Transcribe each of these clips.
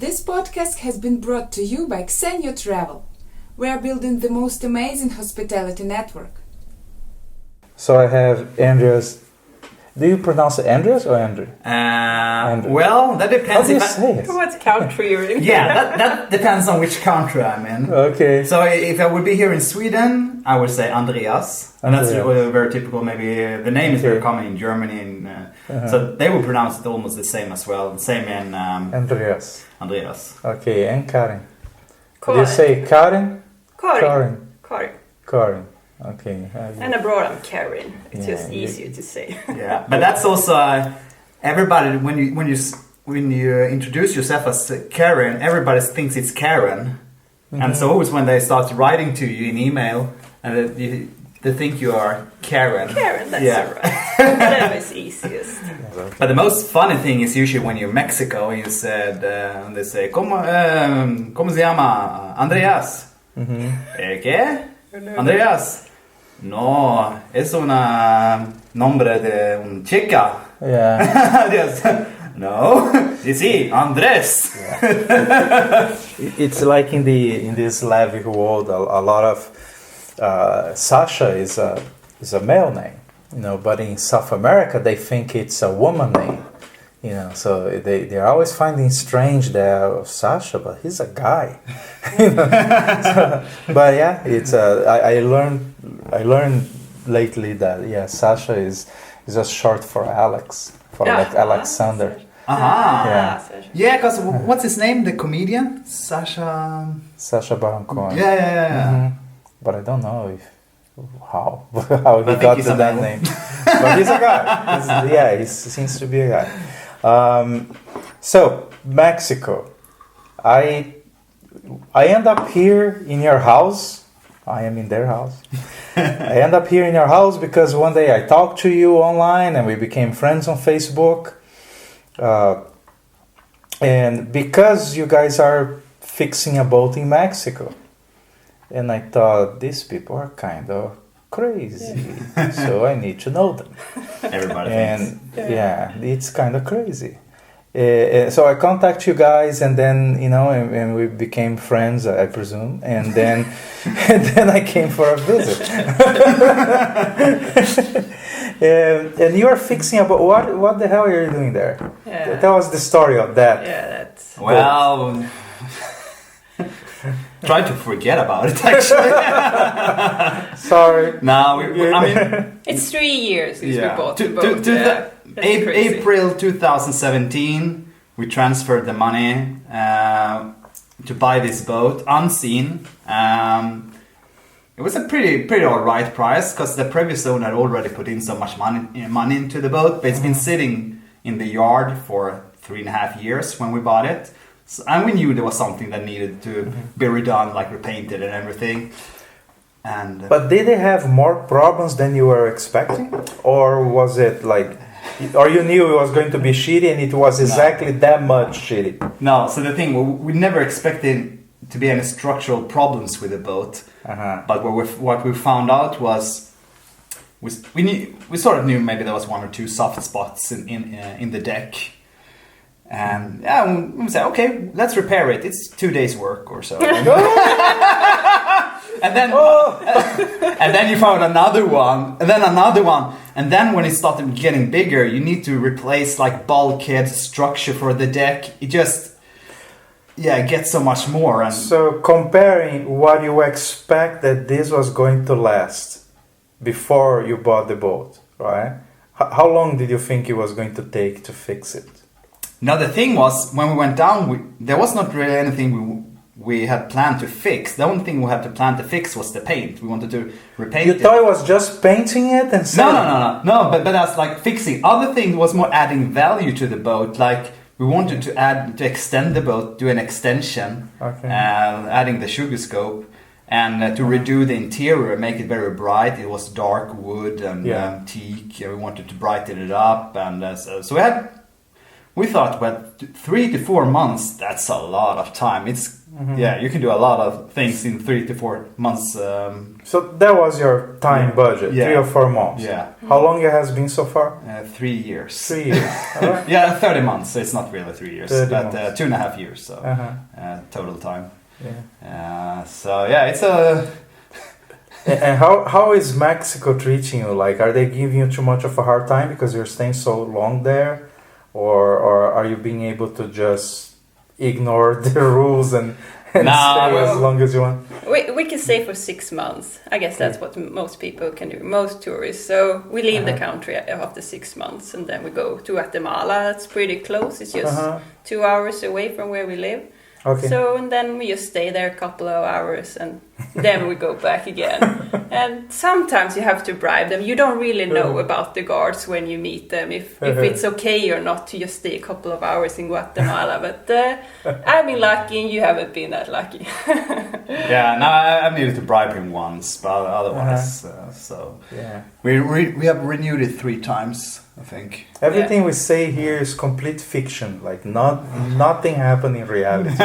This podcast has been brought to you by Xenio Travel. We are building the most amazing hospitality network. So I have Andreas. Do you pronounce it Andreas or Andrew? Well, that depends. How do you say it? What country you're in? Yeah, that depends on which country I'm in. Okay. So if I would be here in Sweden, I would say Andreas. And that's very typical. Maybe the name is very common in Germany. So they would pronounce it almost the same as well. Same in... Andreas. Andreas. Okay, and Karin. Karin. Do you say Karin? Karin. Karin. Okay. And abroad I'm Karin. It's just easier to say. Yeah, but that's also everybody when you introduce yourself as Karin, everybody thinks it's Karen, and so always when they start writing to you in email, and they think you are Karen. Karen, that's right. That was easiest. But the most funny thing is usually when you're in Mexico and you said, they say, ¿Cómo se llama? Andreas. ¿Qué? Andreas. No, es una nombre de un chica. Yeah. Yes. No. Sí, Andrés. Yeah. It's like in this Slavic world, a lot of Sasha is a male name, but in South America they think it's a woman name, so they're always finding strange that Sasha, but he's a guy. But yeah, it's I learned lately that Sasha is just short for Alex, like Alexander. Yeah, because what's his name? The comedian Sasha Baron Cohen. Yeah. Mm-hmm. But I don't know how he got to that name. But he's a guy. He seems to be a guy. So Mexico, I end up here in your house. I am in their house. I end up here in your house because one day I talked to you online and we became friends on Facebook. And because you guys are fixing a boat in Mexico. And I thought, these people are kind of crazy. So I need to know them. Everybody thinks. It's kind of crazy. So I contact you guys, and then and we became friends, I presume, and then I came for a visit. And you are fixing about what the hell are you doing there? Yeah. That was the story of that. Yeah, that's try to forget about it. Actually, sorry. No, I mean it's 3 years since we bought the boat. April 2017, we transferred the money to buy this boat unseen. It was a pretty alright price because the previous owner had already put in so much money into the boat, but it's been sitting in the yard for 3.5 years when we bought it. So, and we knew there was something that needed to be redone, like repainted and everything. But did they have more problems than you were expecting, or was it like? Or you knew it was going to be shitty and it was exactly that much shitty? No, so the thing, we never expected to be any structural problems with the boat. But what we found out was we sort of knew maybe there was 1 or 2 soft spots in the deck. And we said, okay, let's repair it. It's 2 days work or so. And then you found another one, and then another one, and then when it started getting bigger, you need to replace like bulkhead structure for the deck. It just it gets so much more. And so comparing what you expect that this was going to last before you bought the boat, right? How long did you think it was going to take to fix it? Now the thing was, when we went down, there was not really anything we had planned to fix. The only thing we had to plan to fix was the paint. We wanted to repaint it. You thought it was just painting it and selling? No, but that's like fixing. Other thing was more adding value to the boat. Like we wanted to extend the boat, do an extension, adding the sugar scope, and to redo the interior, make it very bright. It was dark wood and teak. We wanted to brighten it up, and so we thought, 3 to 4 months, that's a lot of time. Yeah, you can do a lot of things in 3 to 4 months. So that was your time budget, Yeah. 3 or 4 months. Yeah. How long it has been so far? 3 years. 3 years. All right. Yeah, 30 months. So it's not really 3 years, 30 but months. 2.5 years. So total time. Yeah. So yeah, it's a. And how is Mexico treating you? Like, are they giving you too much of a hard time because you're staying so long there, or are you being able to just ignore the rules and stay as long as you want? We can stay for 6 months. I guess that's what most people can do, most tourists. So we leave the country after 6 months, and then we go to Guatemala. It's pretty close. It's just 2 hours away from where we live. Okay. So, and then we just stay there a couple of hours, and then we go back again. And sometimes you have to bribe them. You don't really know about the guards when you meet them, if it's okay or not to just stay a couple of hours in Guatemala. But I've been lucky, and you haven't been that lucky. Yeah, no, I've needed to bribe him once, but otherwise, so we have renewed it 3 times, I think. Everything we say here is complete fiction. Like nothing happened in reality.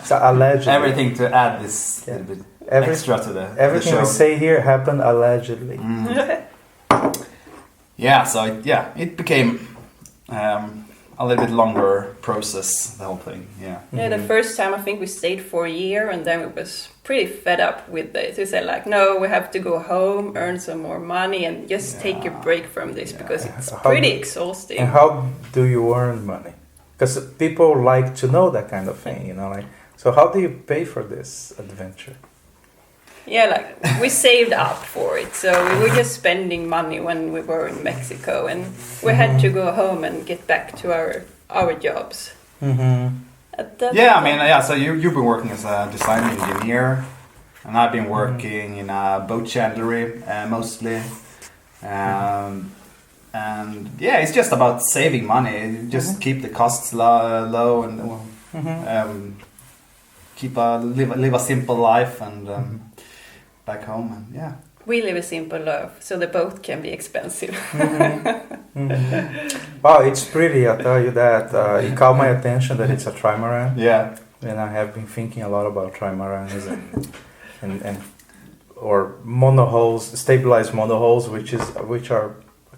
So allegedly. Everything to add this little bit extra to the everything show. we say here happened allegedly. Yeah, so it became a little bit longer process, the whole thing. Yeah. The first time I think we stayed for a year, and then we was pretty fed up with this. We said like, no, we have to go home, earn some more money, and just take a break from this because it's pretty exhausting. And how do you earn money? Because people like to know that kind of thing, you know. Like, so how do you pay for this adventure? Yeah, like we saved up for it, so we were just spending money when we were in Mexico, and we had to go home and get back to our jobs. Yeah, I mean, so you've been working as a design engineer, and I've been working in a boat chandlery mostly. And yeah, it's just about saving money. Just keep the costs low and live a simple life and back home. And we live a simple life, so the boat can be expensive. Wow, it's pretty. I tell you that. It caught my attention that it's a trimaran. Yeah, and I have been thinking a lot about trimarans and or monohulls, stabilized monohulls, which are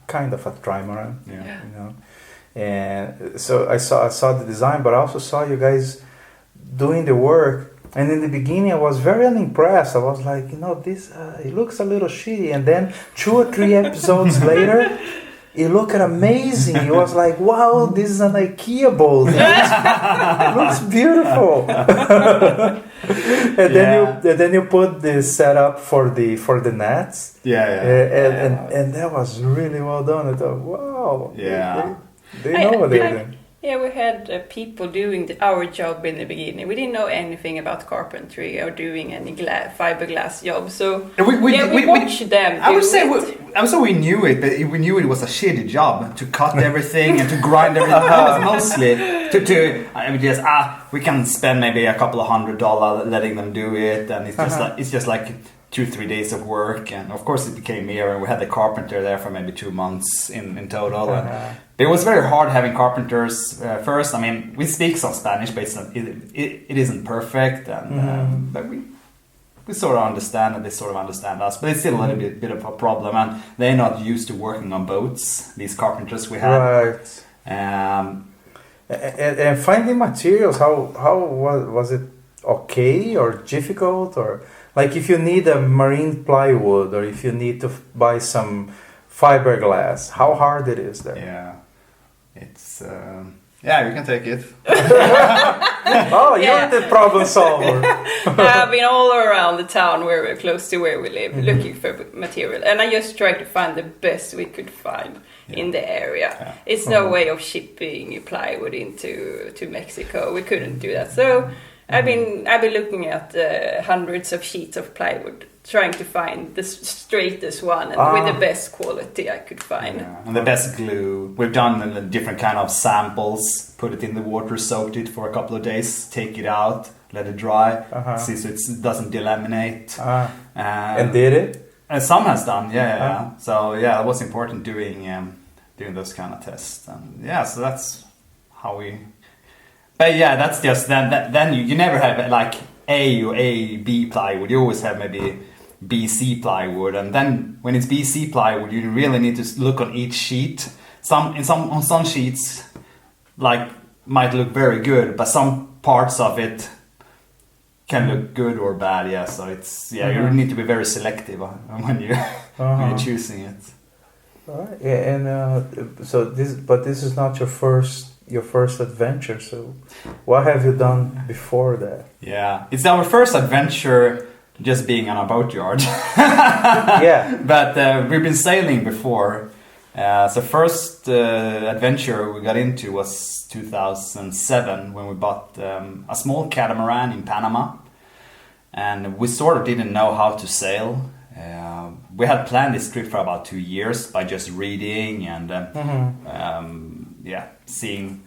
kind of a trimaran. Yeah. You know. And so I saw the design, but I also saw you guys doing the work. And in the beginning, I was very unimpressed. I was like, this it looks a little shitty. And then 2 or 3 episodes later, it looked amazing. It was like, wow, this is an IKEA boat. It looks beautiful. And then you put the setup for the nets. And that was really well done. I thought, wow. Yeah. They know what they're doing. Yeah, we had people doing our job in the beginning. We didn't know anything about carpentry or doing any fiberglass jobs. So we watched them. I would say we knew it, but we knew it was a shitty job to cut everything and to grind everything. It was mostly we can spend maybe a couple of $100 letting them do it, and it's just like 2-3 days of work, and of course it became here, and we had the carpenter there for maybe 2 months in total. And it was very hard having carpenters first. I mean, we speak some Spanish, but it isn't perfect, and but we sort of understand, and they sort of understand us, but it's still a little bit of a problem, and they're not used to working on boats, these carpenters we have. Right. And finding materials, how was it okay or difficult, or like if you need a marine plywood, or if you need to buy some fiberglass, how hard it is there? Yeah, it's you can take it. Oh, you're the problem solver. I've been all around the town where we're close to where we live, looking for material, and I just tried to find the best we could find in the area. It's no way of shipping plywood into Mexico. We couldn't do that, so I've been looking at hundreds of sheets of plywood, trying to find the straightest one and with the best quality I could find. Yeah. And the best glue. We've done different kind of samples, put it in the water, soaked it for a couple of days, take it out, let it dry, see so it doesn't delaminate. And did it? And some has done, So it was important doing those kind of tests. And so that's how we But yeah, that's just then you never have like A or A B plywood. You always have maybe BC plywood, and then when it's BC plywood, you really need to look on each sheet. On some sheets, like might look very good, but some parts of it can look good or bad. Yeah, so it's you need to be very selective when you when you're choosing it. All right. Yeah, and so this is not your first adventure. So, what have you done before that? Yeah, it's our first adventure, just being on a boatyard. Yeah, but we've been sailing before. So first adventure we got into was 2007 when we bought a small catamaran in Panama, and we sort of didn't know how to sail. We had planned this trip for about 2 years by just reading and seeing.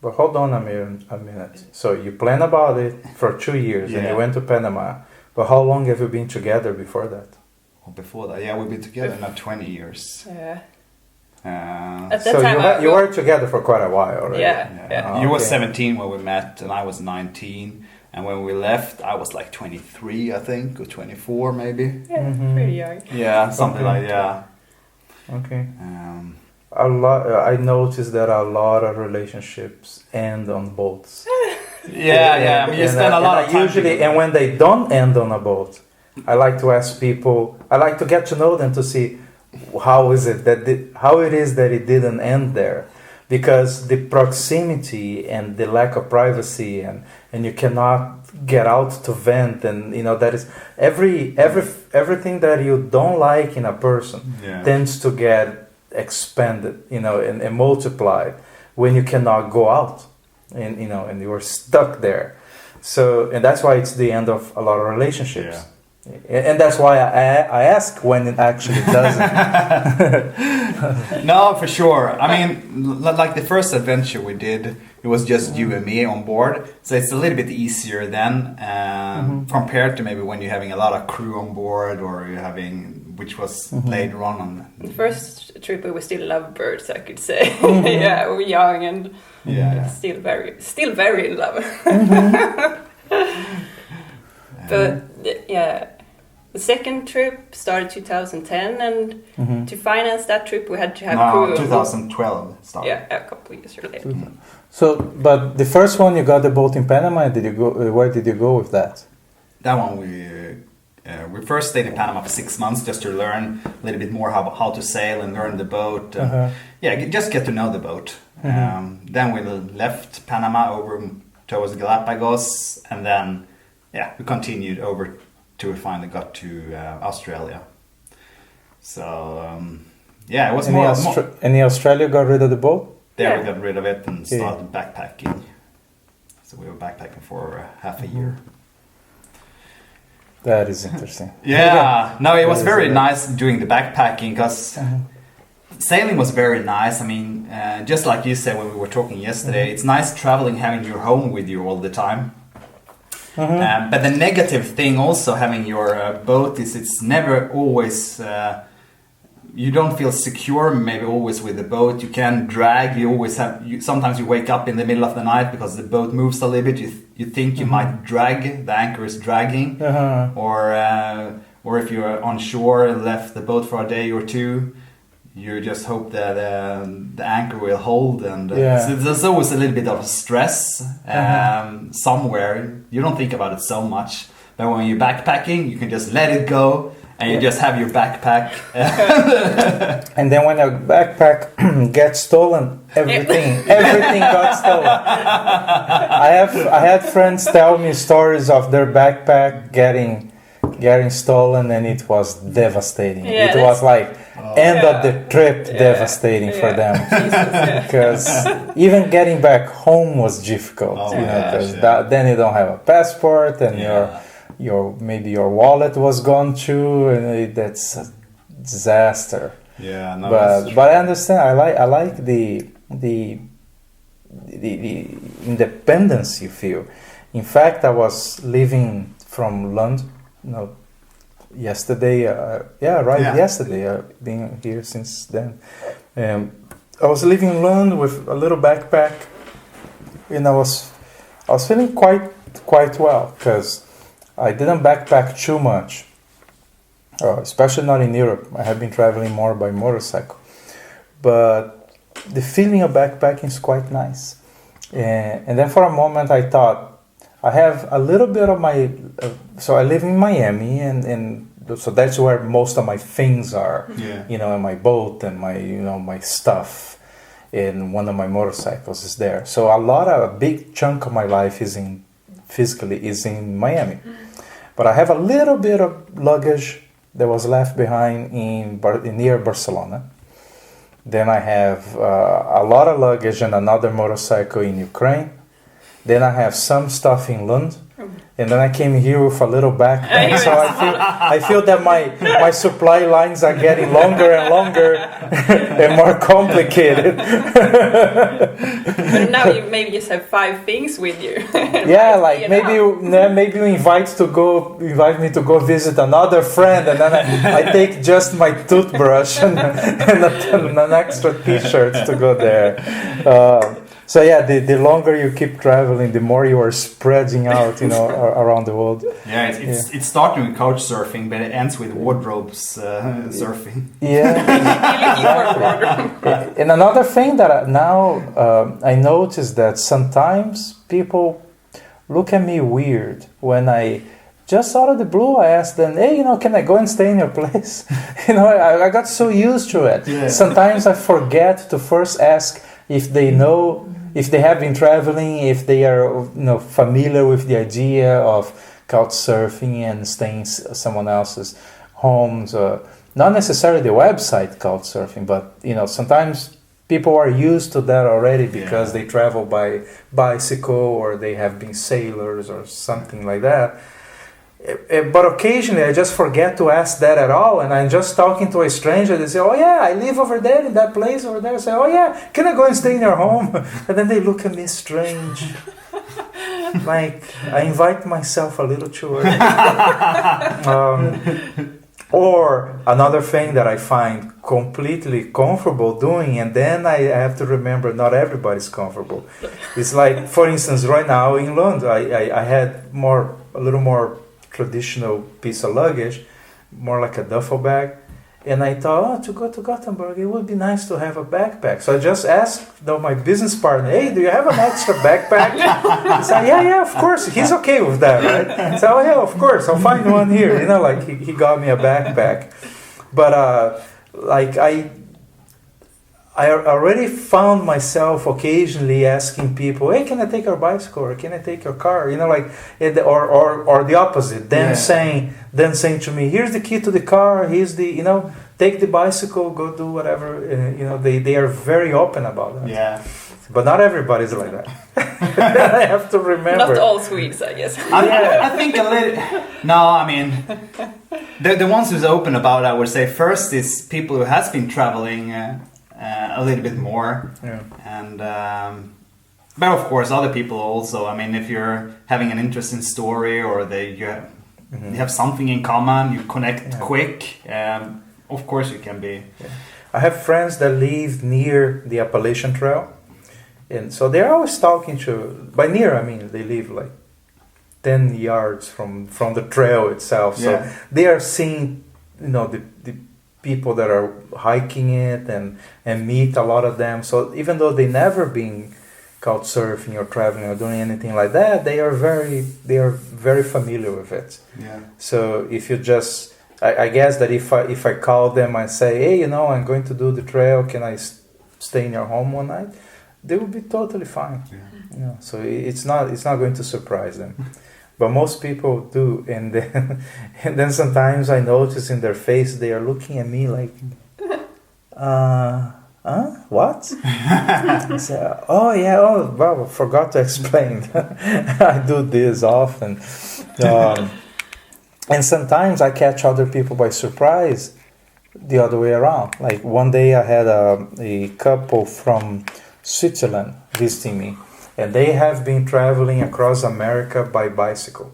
but hold on a minute. So you planned about it for 2 years, and you went to Panama. But how long have you been together before that? Well, before that, we've been together now 20 years. Yeah. At that So time, you were together for quite a while already. Yeah. You was 17 when we met, and I was 19. And when we left, I was like 23, I think, or 24 maybe. Yeah, pretty young. Yeah, something like Okay. I noticed that a lot of relationships end on boats. Yeah. I mean, you spend a lot of time usually, together. and when they don't end on a boat, I like to ask people. I like to get to know them to see how it is that it didn't end there, because the proximity and the lack of privacy and you cannot get out to vent, and that is everything that you don't like in a person tends to get expanded, and multiplied when you cannot go out, and you are stuck there. So, and that's why it's the end of a lot of relationships. And that's why I ask when it actually doesn't. No, for sure. I mean, like the first adventure we did, it was just you and me on board. So it's a little bit easier then compared to maybe when you're having a lot of crew on board, or you're having, which was later on. The first trip we were still lovebirds, I could say. Yeah, we were young and still very in love. But the second trip started 2010, and to finance that trip we had to have crew. 2012 started. Yeah, a couple of years later. So, but the first one you got the boat in Panama. Did you go? Where did you go with that? That one we first stayed in Panama for 6 months just to learn a little bit more how to sail and learn the boat. Just get to know the boat. Then we left Panama over towards Galapagos, and then we continued over till we finally got to Australia. So it was more. Any Australia got rid of the boat? There we got rid of it and started backpacking. So we were backpacking for half a year. That is interesting. It was very nice doing the backpacking, because sailing was very nice. I mean, just like you said when we were talking yesterday, it's nice traveling, having your home with you all the time. But the negative thing also having your boat is it's never always you don't feel secure maybe always with the boat. You can drag. You always have. Sometimes you wake up in the middle of the night because the boat moves a little bit. You think you might drag. The anchor is dragging, or if you're on shore and left the boat for a day or two, you just hope that the anchor will hold, and so there's always a little bit of stress somewhere. You don't think about it so much, but when you're backpacking, you can just let it go, and you just have your backpack. And then when a backpack gets stolen, everything got stolen. I had friends tell me stories of their backpack getting stolen, and it was devastating. It was like end of the trip devastating for them, because even getting back home was difficult. Then you don't have a passport, and maybe your wallet was gone too, and that's a disaster. But I understand. I like the independence you feel. In fact, I was leaving from London. Yesterday. Yesterday. I've been here since then. I was living in London with a little backpack, and I was I was feeling quite well because I didn't backpack too much, especially not in Europe. I have been traveling more by motorcycle, but the feeling of backpacking is quite nice. And then for a moment I thought, I have a little bit of my, so I live in Miami, and so that's where most of my things are, you know, in my boat and my, you know, my stuff, and one of my motorcycles is there. So a big chunk of my life is in Miami. But I have a little bit of luggage that was left behind near Barcelona. Then I have a lot of luggage and another motorcycle in Ukraine. Then I have some stuff in Lund. And then I came here with a little backpack, so I feel that my supply lines are getting longer and longer and more complicated. But now you maybe just have 5 things with you. Yeah, like maybe you invite me to go visit another friend, and then I take just my toothbrush and an extra T-shirt to go there. So yeah, the longer you keep traveling, the more you are spreading out, you know, around the world. Yeah, it's starting with couch surfing, but it ends with wardrobes surfing. Yeah. And another thing that I notice that sometimes people look at me weird when I just out of the blue I ask them, hey, you know, can I go and stay in your place? You know, I got so used to it. Yeah. Sometimes I forget to first ask if they know, if they have been traveling, if they are, you know, familiar with the idea of couch surfing and staying in someone else's homes. Not necessarily the website couch surfing, but, you know, sometimes people are used to that already because they travel by bicycle or they have been sailors or something like that. But occasionally I just forget to ask that at all, and I'm just talking to a stranger. They say, oh yeah, I live over there in that place over there. I say, oh yeah, can I go and stay in your home? And then they look at me strange. Like I invite myself a little too early. Or another thing that I find completely comfortable doing, and then I have to remember not everybody's comfortable. It's like, for instance, right now in London, I had a little more traditional piece of luggage, more like a duffel bag, and I thought, to go to Gothenburg, it would be nice to have a backpack. So I just asked my business partner, hey, do you have an extra backpack? He said, yeah, of course. He's okay with that, right? I said, oh yeah, of course, I'll find one here. You know, like he got me a backpack. But like I already found myself occasionally asking people, hey, can I take your bicycle, or can I take your car? You know, like, or the opposite. Then saying to me, here's the key to the car, here's the, you know, take the bicycle, go do whatever. You know, they are very open about that. Yeah. But not everybody's like that. I have to remember. Not all Swedes, I guess. I think a little. No, I mean, the ones who's open about it, I would say first is people who has been traveling a little bit more, and but of course other people also. I mean, if you're having an interesting story or you have something in common, you connect quick. Of course, you can be. Yeah. I have friends that live near the Appalachian Trail, and so they're always talking to. By near, I mean they live like 10 yards from the trail itself. So they are seeing, you know, the people that are hiking it and meet a lot of them. So even though they never been couch surfing or traveling or doing anything like that, they are very familiar with it. Yeah. So if you just, I guess that if I call them and say, hey, you know, I'm going to do the trail, can I stay in your home one night? They will be totally fine. Yeah. You know, so it's not going to surprise them. But most people do, and then sometimes I notice in their face they are looking at me like, what? So, well, I forgot to explain. I do this often, and sometimes I catch other people by surprise, the other way around. Like one day I had a couple from Switzerland visiting me. And they have been traveling across America by bicycle.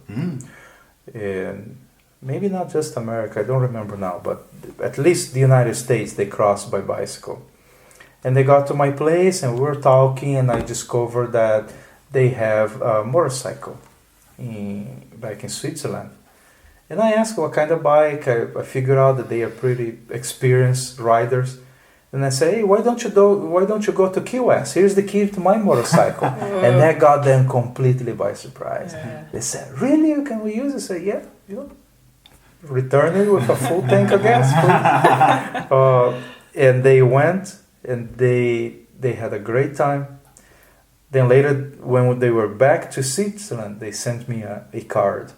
And maybe not just America, I don't remember now, but at least the United States they crossed by bicycle. And they got to my place and we were talking, and I discovered that they have a motorcycle back in Switzerland. And I asked what kind of bike. I figured out that they are pretty experienced riders. And I say, hey, why don't you go to Key West? Here's the key to my motorcycle. And that got them completely by surprise. Yeah. They said, really? Can we use it? I said, yeah. Return it with a full tank of gas, please. And they went, and they had a great time. Then later, when they were back to Switzerland, they sent me a card,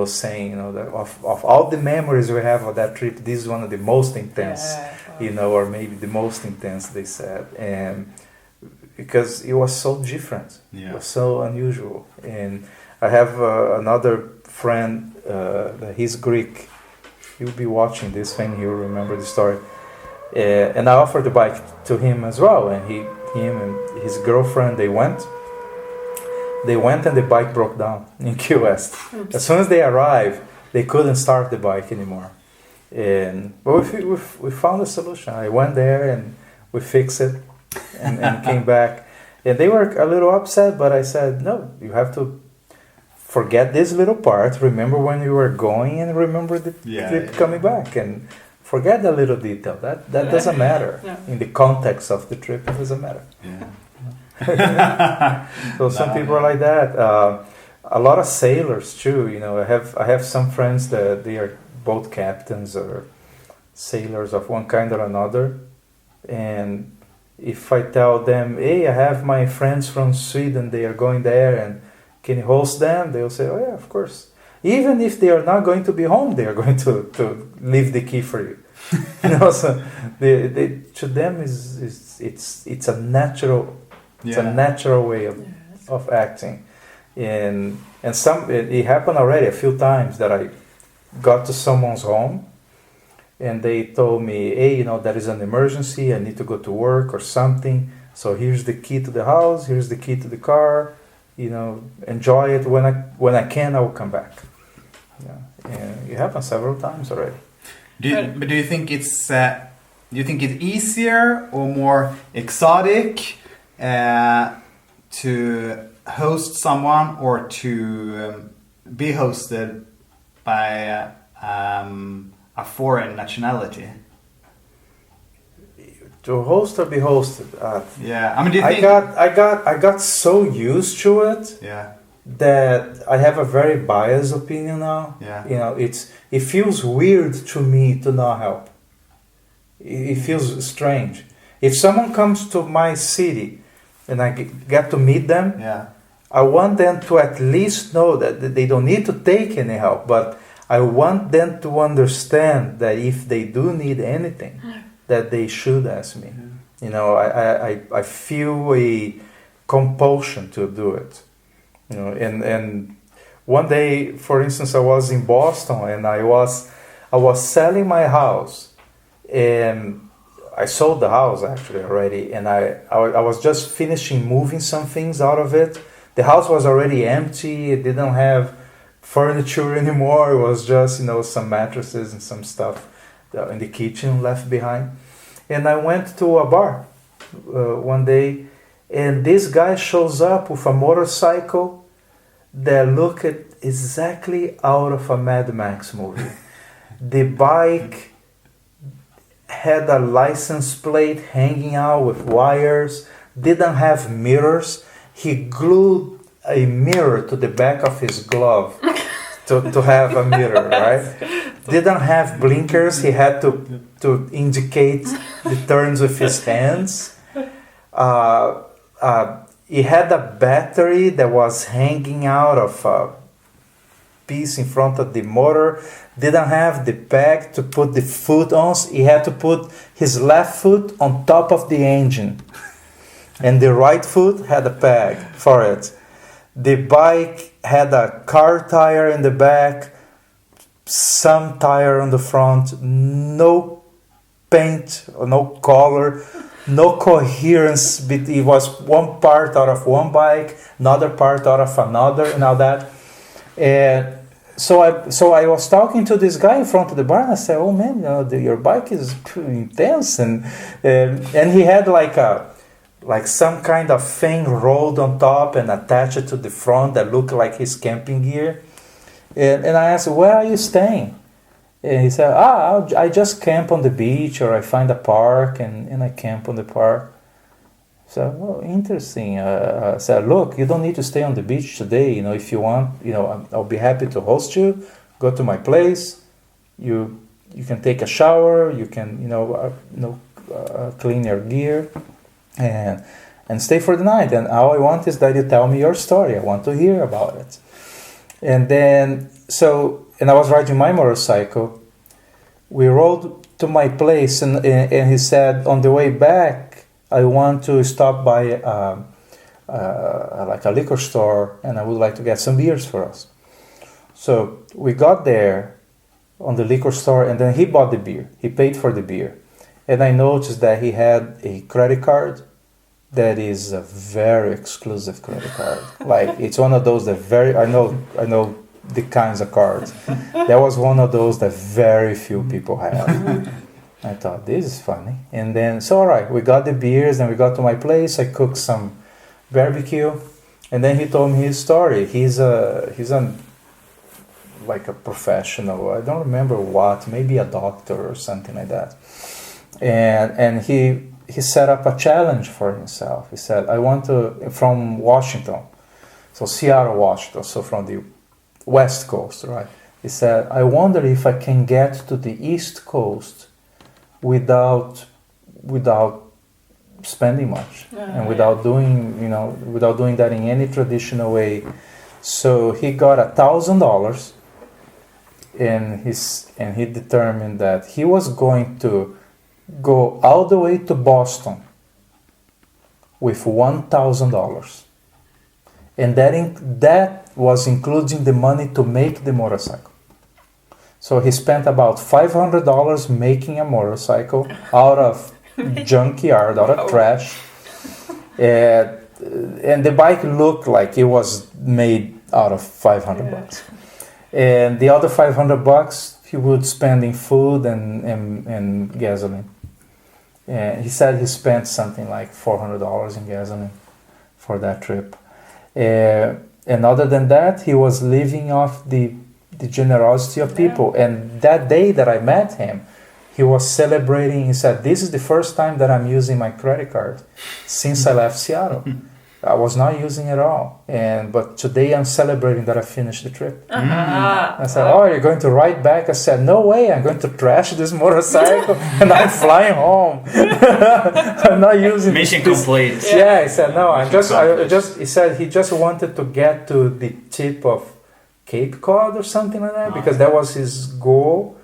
saying, that of all the memories we have of that trip, this is one of the most intense, or maybe the most intense, they said. And because it was so different, it was so unusual. And I have another friend, he's Greek. He'll be watching this thing, he'll remember the story. And I offered the bike to him as well, and him and his girlfriend, they went and the bike broke down in Key West. Oops. As soon as they arrived, they couldn't start the bike anymore. But we found a solution. I went there and we fixed it and came back. And they were a little upset, but I said, no, you have to forget this little part, remember when you were going, and remember the trip coming back. And forget the little detail. That doesn't matter. Yeah. In the context of the trip, it doesn't matter. Yeah. So some people are like that. A lot of sailors too. I have some friends that they are boat captains or sailors of one kind or another. And if I tell them, hey, I have my friends from Sweden, they are going there, and can you host them? They'll say, oh yeah, of course. Even if they are not going to be home, they are going to leave the key for you. So to them it's a natural. It's a natural way of acting, and it happened already a few times that I got to someone's home, and they told me, hey, there is an emergency, I need to go to work or something. So here's the key to the house, here's the key to the car. Enjoy it. When I can, I will come back. And it happened several times already. But do you think it's easier or more exotic to host someone or to be hosted by a foreign nationality? To host or be hosted? Do you think I got so used to it that I have a very biased opinion now. It feels weird to me to not help. It feels strange. If someone comes to my city and I get to meet them, I want them to at least know that they don't need to take any help, but I want them to understand that if they do need anything, that they should ask me. I feel a compulsion to do it. And one day, for instance, I was in Boston and I was selling my house, and I sold the house actually already, and I was just finishing moving some things out of it. The house was already empty. It didn't have furniture anymore. It was just some mattresses and some stuff in the kitchen left behind. And I went to a bar one day, and this guy shows up with a motorcycle that looked exactly out of a Mad Max movie. The bike had a license plate hanging out with wires, didn't have mirrors. He glued a mirror to the back of his glove to have a mirror, right? Didn't have blinkers. He had to indicate the turns with his hands. He had a battery that was hanging out of a piece in front of the motor. Didn't have the peg to put the foot on. He had to put his left foot on top of the engine, and the right foot had a peg for it. The bike had a car tire in the back, some tire on the front, no paint or no color, no coherence. It was one part out of one bike, another part out of another, and all that. And so I was talking to this guy in front of the bar, and I said, "Oh man, your bike is pretty intense," and he had like like some kind of thing rolled on top and attached to the front that looked like his camping gear. And I asked, where are you staying? And he said, I just camp on the beach, or I find a park and I camp on the park. So, well, interesting. I said, look, you don't need to stay on the beach today. You know, if you want, you know, I'll be happy to host you. Go to my place. You can take a shower. You can, clean your gear, and stay for the night. And all I want is that you tell me your story. I want to hear about it. And then, and I was riding my motorcycle. We rode to my place, and he said, on the way back, I want to stop by like a liquor store, and I would like to get some beers for us. So we got there on the liquor store, and then he bought the beer. He paid for the beer. And I noticed that he had a credit card that is a very exclusive credit card. Like, it's one of those that I know the kinds of cards. That was one of those that very few people have. I thought, this is funny. And then, so all right, we got the beers, and we got to my place. I cooked some barbecue, and then he told me his story. He's like a professional. I don't remember what, maybe a doctor or something like that. And he set up a challenge for himself. He said, I want to, from Washington, so Seattle, Washington, so from the West Coast, right? He said, I wonder if I can get to the East Coast without spending much, and without doing that in any traditional way. So he got $1,000, and he determined that he was going to go all the way to Boston with $1,000, and that was including the money to make the motorcycle. So he spent about $500 making a motorcycle out of junkyard, out of trash, and the bike looked like it was made out of $500. And the other $500 he would spend in food and gasoline. He said he spent something like $400 in gasoline for that trip. And other than that, he was living off the generosity of people. And that day that I met him, he was celebrating. He said, this is the first time that I'm using my credit card since I left Seattle. I was not using it at all. But today I'm celebrating that I finished the trip. I said, you're going to ride back? I said, no way, I'm going to trash this motorcycle and I'm flying home. I'm not using mission complete. Yeah, he said, no, he said he just wanted to get to the tip of Cape Cod or something like that, because that was his goal.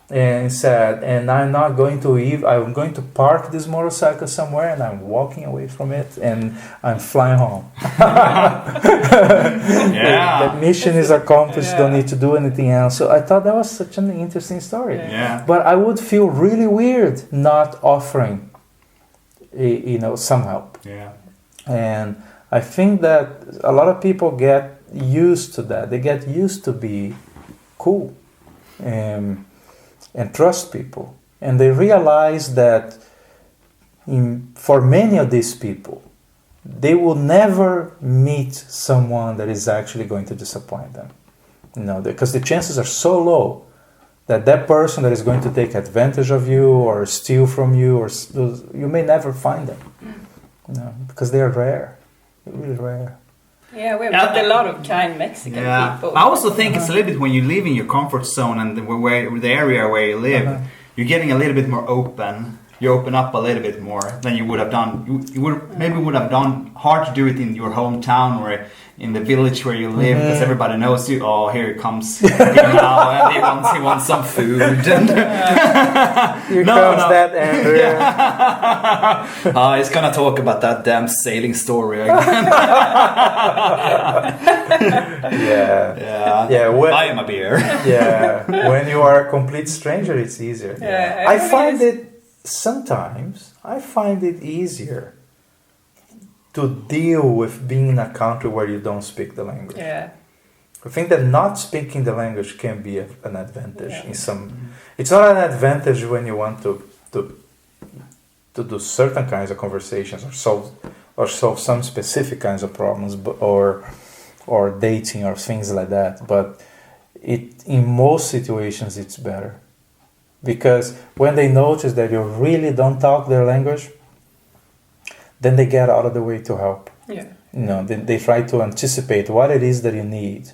And he said, and I'm not going to leave. I'm going to park this motorcycle somewhere, and I'm walking away from it, and I'm flying home. The mission is accomplished. Don't need to do anything else. So I thought that was such an interesting story. But I would feel really weird not offering, some help. And I think that a lot of people get used to that. They get used to be cool. And trust people, and they realize that for many of these people, they will never meet someone that is actually going to disappoint them, because the chances are so low that person that is going to take advantage of you or steal from you, or you may never find them, because they are rare, really rare. Yeah, we've got a lot of kind Mexican people. I also think it's a little bit when you live in your comfort zone and the area where you live, you're getting a little bit more open. You open up a little bit more than you would have done. You would have done hard to do it in your hometown or in the village where you live, because everybody knows you. Oh, here it comes now, and he wants some food. And here comes that Andreas. He's gonna talk about that damn sailing story again. Buy him a beer. When you are a complete stranger, it's easier. I find it. Sometimes I find it easier to deal with being in a country where you don't speak the language. I think that not speaking the language can be an advantage in some. It's not an advantage when you want to to do certain kinds of conversations or solve some specific kinds of problems, or dating or things like that. But in most situations it's better, because when they notice that you really don't talk their language, then they get out of the way to help. Yeah. They try to anticipate what it is that you need,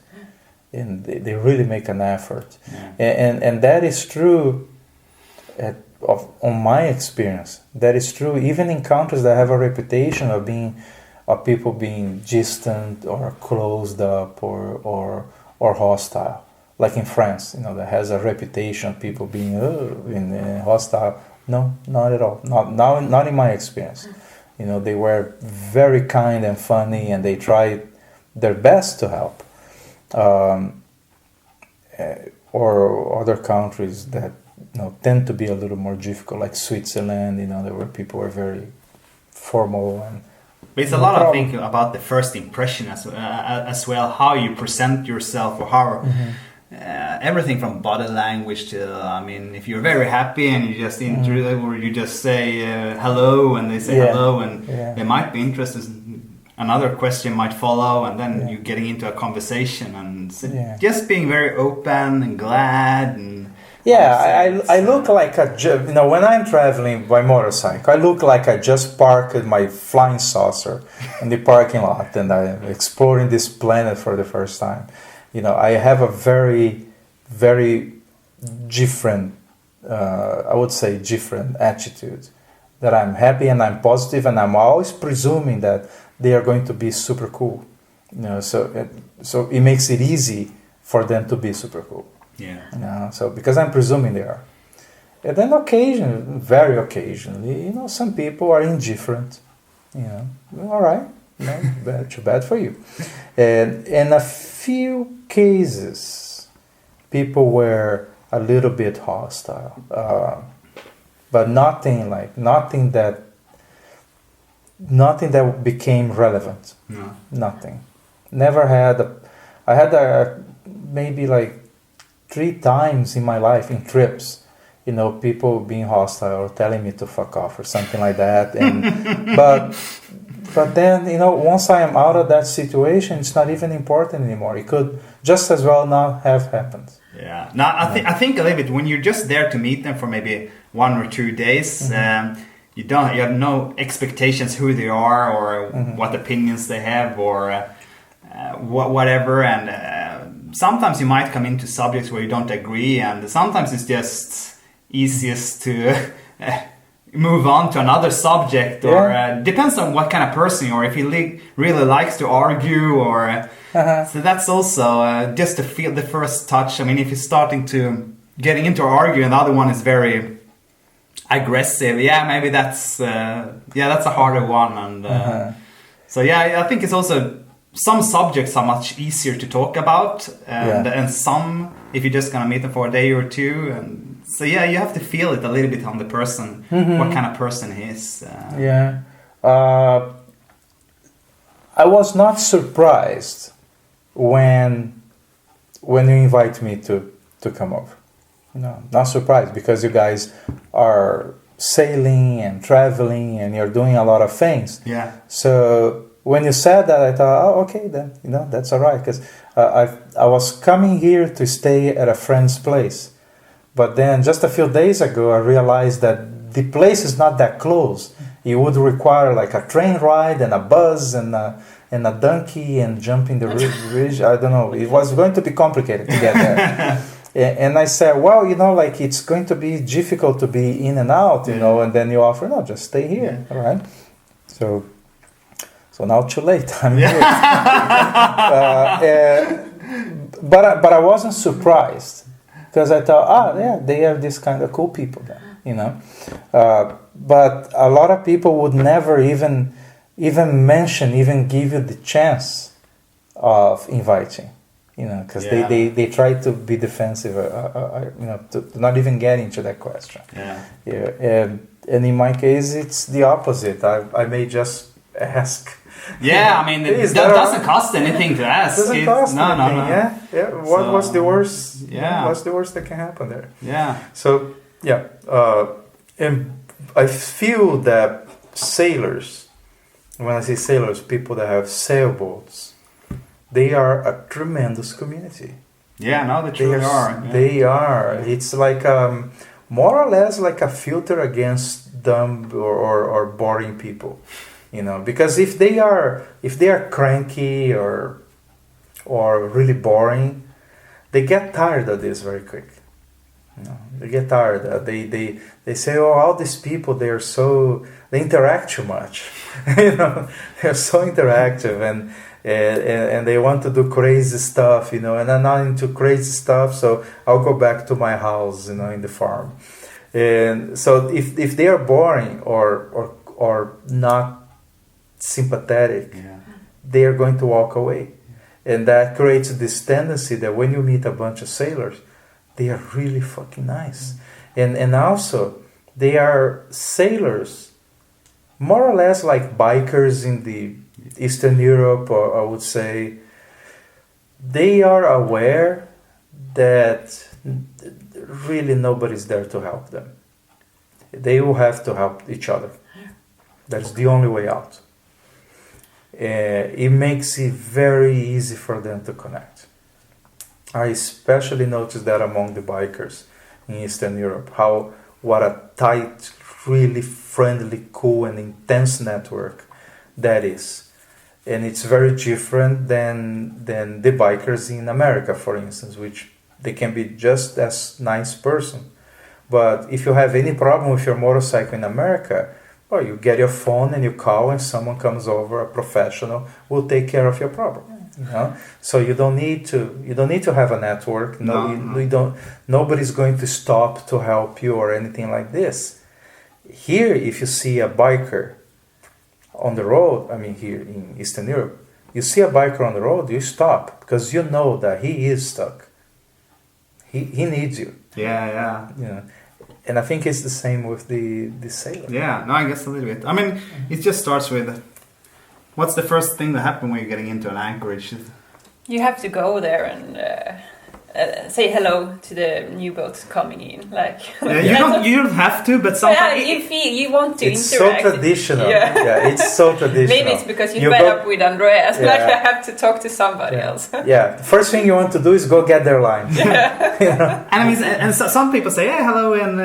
and they really make an effort. Yeah. And that is true on my experience. That is true even in countries that have a reputation of people being distant or closed up or hostile. Like in France, that has a reputation of people being hostile. No, not at all. Not in my experience. They were very kind and funny, and they tried their best to help. Or other countries that tend to be a little more difficult, like Switzerland, where people are very formal and. But it's a lot of thinking about the first impression as well, how you present yourself, or how everything from body language to, if you're very happy and you just or you just say hello, and they say hello, and they might be interested. Another question might follow, and then you're getting into a conversation, and just being very open and glad. And I look like when I'm traveling by motorcycle, I look like I just parked my flying saucer in the parking lot, and I'm exploring this planet for the first time. I have a very, very different, I would say different attitude, that I'm happy and I'm positive, and I'm always presuming that they are going to be super cool. So it makes it easy for them to be super cool. Yeah. So because I'm presuming they are. And then very occasionally, some people are indifferent. All right, too bad for you. And in a few cases, people were a little bit hostile, but nothing that became relevant. No. Nothing. Never had. I had maybe like 3 times in my life in trips, people being hostile or telling me to fuck off or something like that. And but then once I am out of that situation, it's not even important anymore. It could just as well not have happened. Yeah. Now I think a little bit when you're just there to meet them for maybe 1 or 2 days. You have no expectations who they are, or what opinions they have, or whatever. And sometimes you might come into subjects where you don't agree, and sometimes it's just easiest to move on to another subject, or depends on what kind of person you are. If he really likes to argue, or so that's also just to feel the first touch. If you're starting to getting into arguing, and the other one is very aggressive, maybe that's a harder one. And so I think it's also some subjects are much easier to talk about, and some, if you're just gonna meet them for a day or two, and so you have to feel it a little bit on the person, what kind of person he is. I was not surprised when you invite me to come over. Not surprised, because you guys are sailing and traveling and you're doing a lot of things. Yeah. So when you said that, I thought, okay, then that's all right, because I was coming here to stay at a friend's place, but then just a few days ago I realized that the place is not that close. It would require like a train ride and a bus and a donkey and jumping the ridge. I don't know. It was going to be complicated to get there. And I said, well, it's going to be difficult to be in and out, and then you offer, no, just stay here, all right? So now too late. I'm here. But I wasn't surprised, because I thought, they are this kind of cool people then, But a lot of people would never even mention, even give you the chance of inviting. Because they try to be defensive, to not even get into that question. And in my case, it's the opposite. I may just ask. It doesn't cost anything to ask. It doesn't cost anything. No. What's the worst? Yeah. What's the worst that can happen there? Yeah. So and I feel that sailors, when I say sailors, people that have sailboats, they are a tremendous community. Yeah, no, they truly are. Yeah. They are. It's like more or less like a filter against dumb or boring people, because if they are cranky or really boring, they get tired of this very quick. They get tired. They say, oh, all these people, they interact too much. They're so interactive and they want to do crazy stuff, and I'm not into crazy stuff, so I'll go back to my house, in the farm. And so if they are boring or not sympathetic, they are going to walk away. And that creates this tendency that when you meet a bunch of sailors, they are really fucking nice. And also, they are sailors, more or less like bikers in the Eastern Europe, or I would say, they are aware that really nobody's there to help them. They will have to help each other. That's the only way out. It makes it very easy for them to connect. I especially noticed that among the bikers in Eastern Europe, what a tight, really friendly, cool and intense network that is. And it's very different than the bikers in America, for instance, which they can be just as nice person. But if you have any problem with your motorcycle in America, well, you get your phone and you call and someone comes over, a professional will take care of your problem. So you don't need to have a network. Nobody's going to stop to help you or anything like this. Here, if you see a biker on the road, here in Eastern Europe, you see a biker on the road, you stop because you know that he is stuck. He needs you. Yeah. And I think it's the same with the sailor. Yeah, no, I guess a little bit. It just starts with, what's the first thing that happens when you're getting into an anchorage? You have to go there and say hello to the new boats coming in. You don't have to, but sometimes you want to it's interact. So traditional. Yeah, it's so traditional. Maybe it's because you met up with Andreas. I have to talk to somebody else. Yeah, the first thing you want to do is go get their line. And some people say, "Hey, hello," and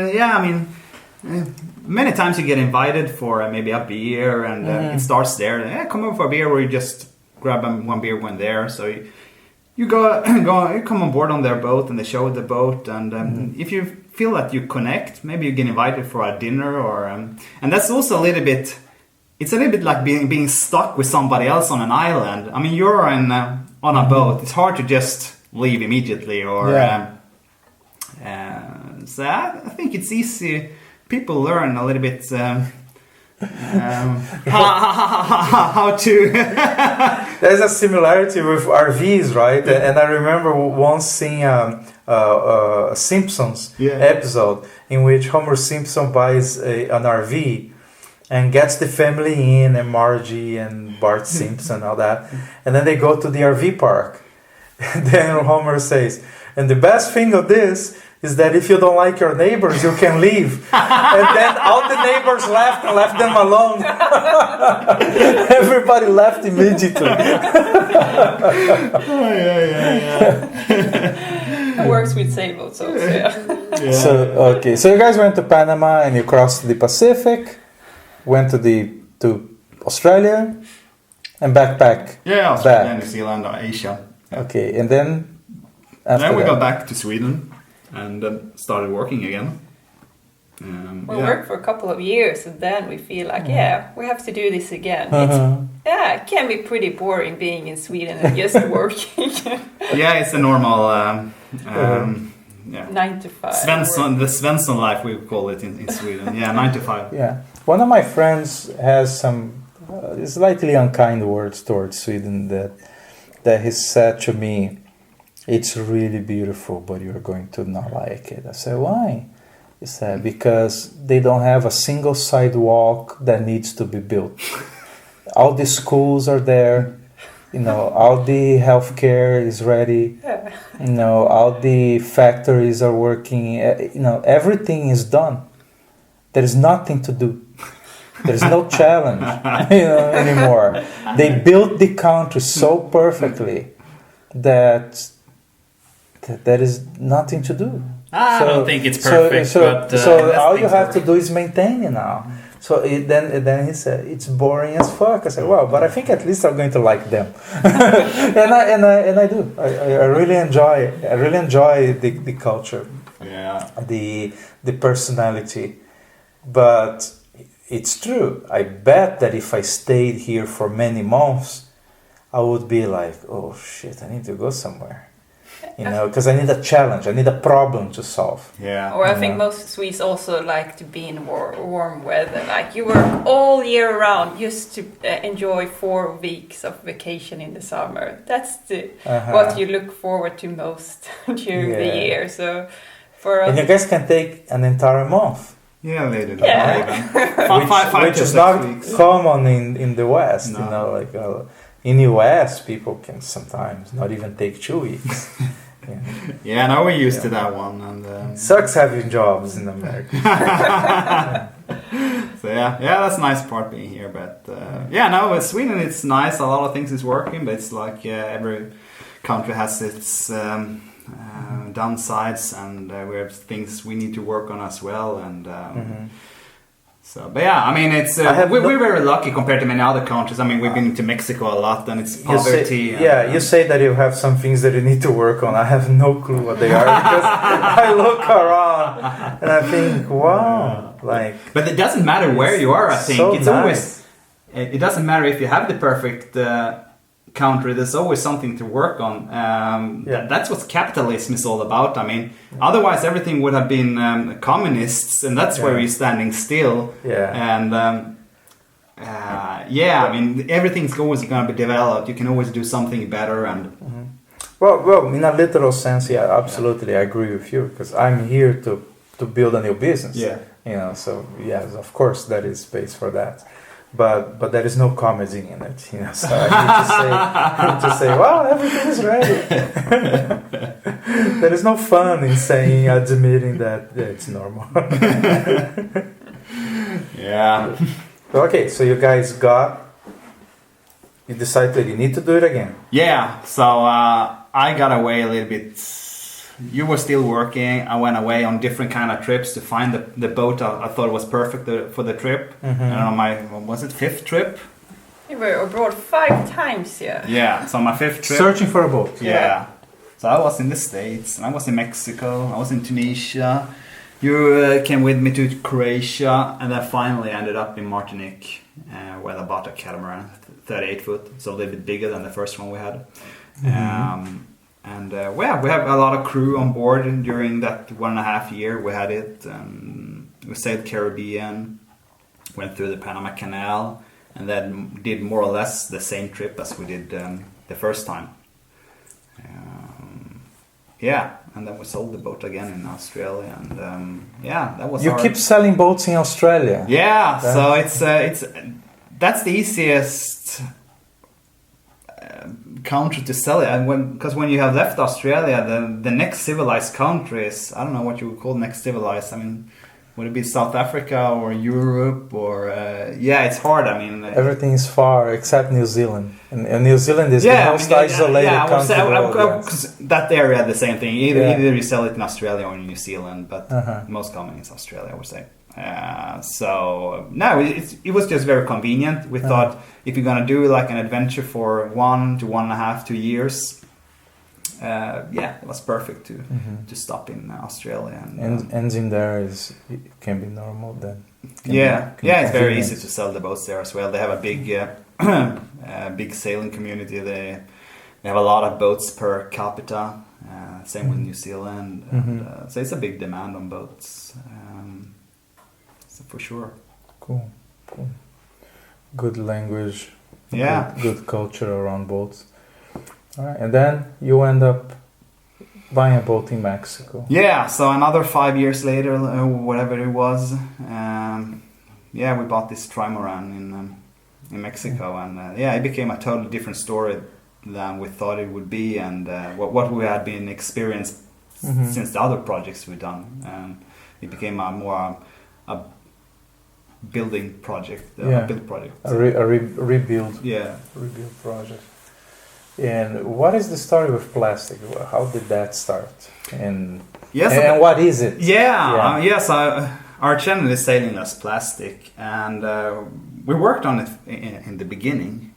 many times you get invited for maybe a beer, and it starts there. Hey, come over for a beer, or you just grab one beer when there. So you come on board on their boat, and they show the boat, and if you feel that you connect, maybe you get invited for a dinner, or and that's also a little bit. It's a little bit like being stuck with somebody else on an island. You're on a boat. It's hard to just leave immediately, or so I think it's easy. People learn a little bit how to. There's a similarity with RVs, right? And I remember once seeing a Simpsons episode in which Homer Simpson buys an RV and gets the family in, and Margie and Bart Simpson, all that, and then they go to the RV park. And then Homer says, "And the best thing of this is that if you don't like your neighbors, you can leave." And then all the neighbors left and left them alone. Everybody left immediately. It works with sailboats also. So you guys went to Panama and you crossed the Pacific, went to Australia, and backpack. Yeah, Australia, New Zealand, or Asia. Yeah. Okay, and then after we got back to Sweden and started working again. We worked for a couple of years, and then we feel like, we have to do this again. It can be pretty boring being in Sweden and just working. It's a normal 9 to 5. The Svensson life, we call it in Sweden. 9 to 5. Yeah. One of my friends has some slightly unkind words towards Sweden that he said to me, "It's really beautiful, but you're going to not like it." I said, "Why?" He said, "Because they don't have a single sidewalk that needs to be built. All the schools are there, all the healthcare is ready, all the factories are working, everything is done. there is nothing to do. There is no challenge, anymore. They built the country so perfectly that there is nothing to do. I don't think it's perfect. So all you have to do is maintain it now. So then he said, it's boring as fuck. I said, well, but I think at least I'm going to like them. and I do. I really enjoy it. I really enjoy the culture. Yeah. The personality. But it's true. I bet that if I stayed here for many months, I would be like, oh shit, I need to go somewhere. Because I need a challenge. I need a problem to solve. Yeah. Or I think most Swedes also like to be in warm weather. Like you work all year round just to enjoy 4 weeks of vacation in the summer. That's what you look forward to most during the year. So for us, and you guys can take an entire month. Yeah, they do. Which is not common in the West. No. In US, people can sometimes not even take 2 weeks. Yeah, now we're used to that one. And sucks having jobs in America. So yeah, that's a nice part being here. But no, with Sweden it's nice. A lot of things is working, but it's like every country has its downsides, and we have things we need to work on as well. And so, but yeah, I mean, it's we're very lucky compared to many other countries. I mean, we've been to Mexico a lot, and it's poverty. You say that you have some things that you need to work on. I have no clue what they are because I look around and I think, wow, like. But it doesn't matter where you are. I think so it's always. It doesn't matter if you have the perfect country. There's always something to work on. That's what capitalism is all about. I mean, otherwise everything would have been communists, and that's where we're standing still. And I mean, everything's always going to be developed. You can always do something better. And well, in a literal sense, absolutely, I agree with you because I'm here to build a new business. So yes, of course, there is space for that. But there is no comedy in it, So I need to say, well, everything is ready. There is no fun in admitting that it's normal. Yeah. Okay, so you guys you decided you need to do it again. Yeah. So I got away a little bit. You were still working. I went away on different kind of trips to find the boat I thought was perfect for the trip. And on my, was it 5th trip? you were abroad 5 times, Yeah, so on my 5th trip. Searching for a boat. Yeah. So I was in the States, and I was in Mexico, I was in Tunisia. You came with me to Croatia, and I finally ended up in Martinique, where I bought a catamaran, 38 foot, so a little bit bigger than the first one we had. We have a lot of crew on board during that 1.5 year we had it. We sailed Caribbean, went through the Panama Canal, and then did more or less the same trip as we did the first time. And then we sold the boat again in Australia, and that was. You keep selling boats in Australia. Yeah, so it's that's the easiest country to sell it, and because when you have left Australia, the next civilized country is, I don't know what you would call next civilized. I mean, would it be South Africa or Europe or it's hard. I mean, everything is far except New Zealand, and New Zealand is the most isolated country. That area, the same thing. Either you sell it in Australia or in New Zealand, but most common is Australia, I would say. It was just very convenient. We thought if you're gonna do like an adventure for 1 to 1.5, 2 years, it was perfect to stop in Australia. And in there it can be normal then. It's very easy to sell the boats there as well. They have a big big sailing community. They have a lot of boats per capita. Same with New Zealand. So it's a big demand on boats. So for sure. Cool. Good language. Yeah. Good culture around boats. All right, and then you end up buying a boat in Mexico. Yeah, so another 5 years later, whatever it was, we bought this trimaran in Mexico, and it became a totally different story than we thought it would be, and what we had been experienced since the other projects we've done. It became a building project, build project. A rebuild. Yeah. Rebuild project. And what is the story with plastic? How did that start? And what is it? Yes, our channel is sailing as plastic, and we worked on it in the beginning.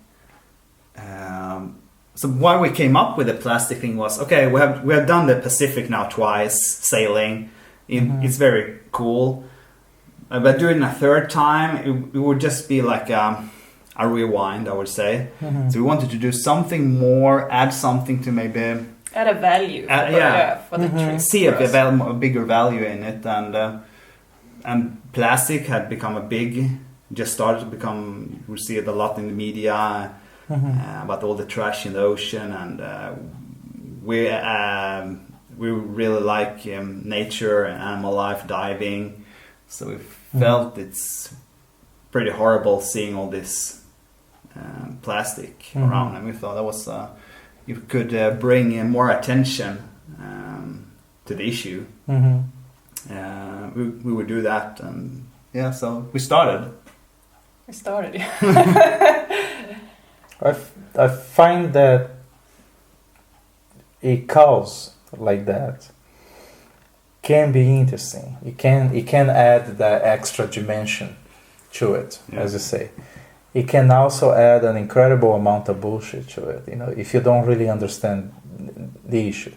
So why we came up with the plastic thing was, okay, we have done the Pacific now twice, sailing. It's very cool. But doing a third time, it would just be like a rewind, I would say. So we wanted to do something more, add something to maybe... Add a value for the trip. See a bigger value in it. And plastic had become just started to become, we see it a lot in the media, about all the trash in the ocean. And we really like nature and animal life, diving. So we felt it's pretty horrible seeing all this plastic around, and we thought that was you could bring more attention to the issue. We would do that, and so we started. I find that a cause like that can be interesting. It can add that extra dimension to it, as you say. It can also add an incredible amount of bullshit to it, if you don't really understand the issue.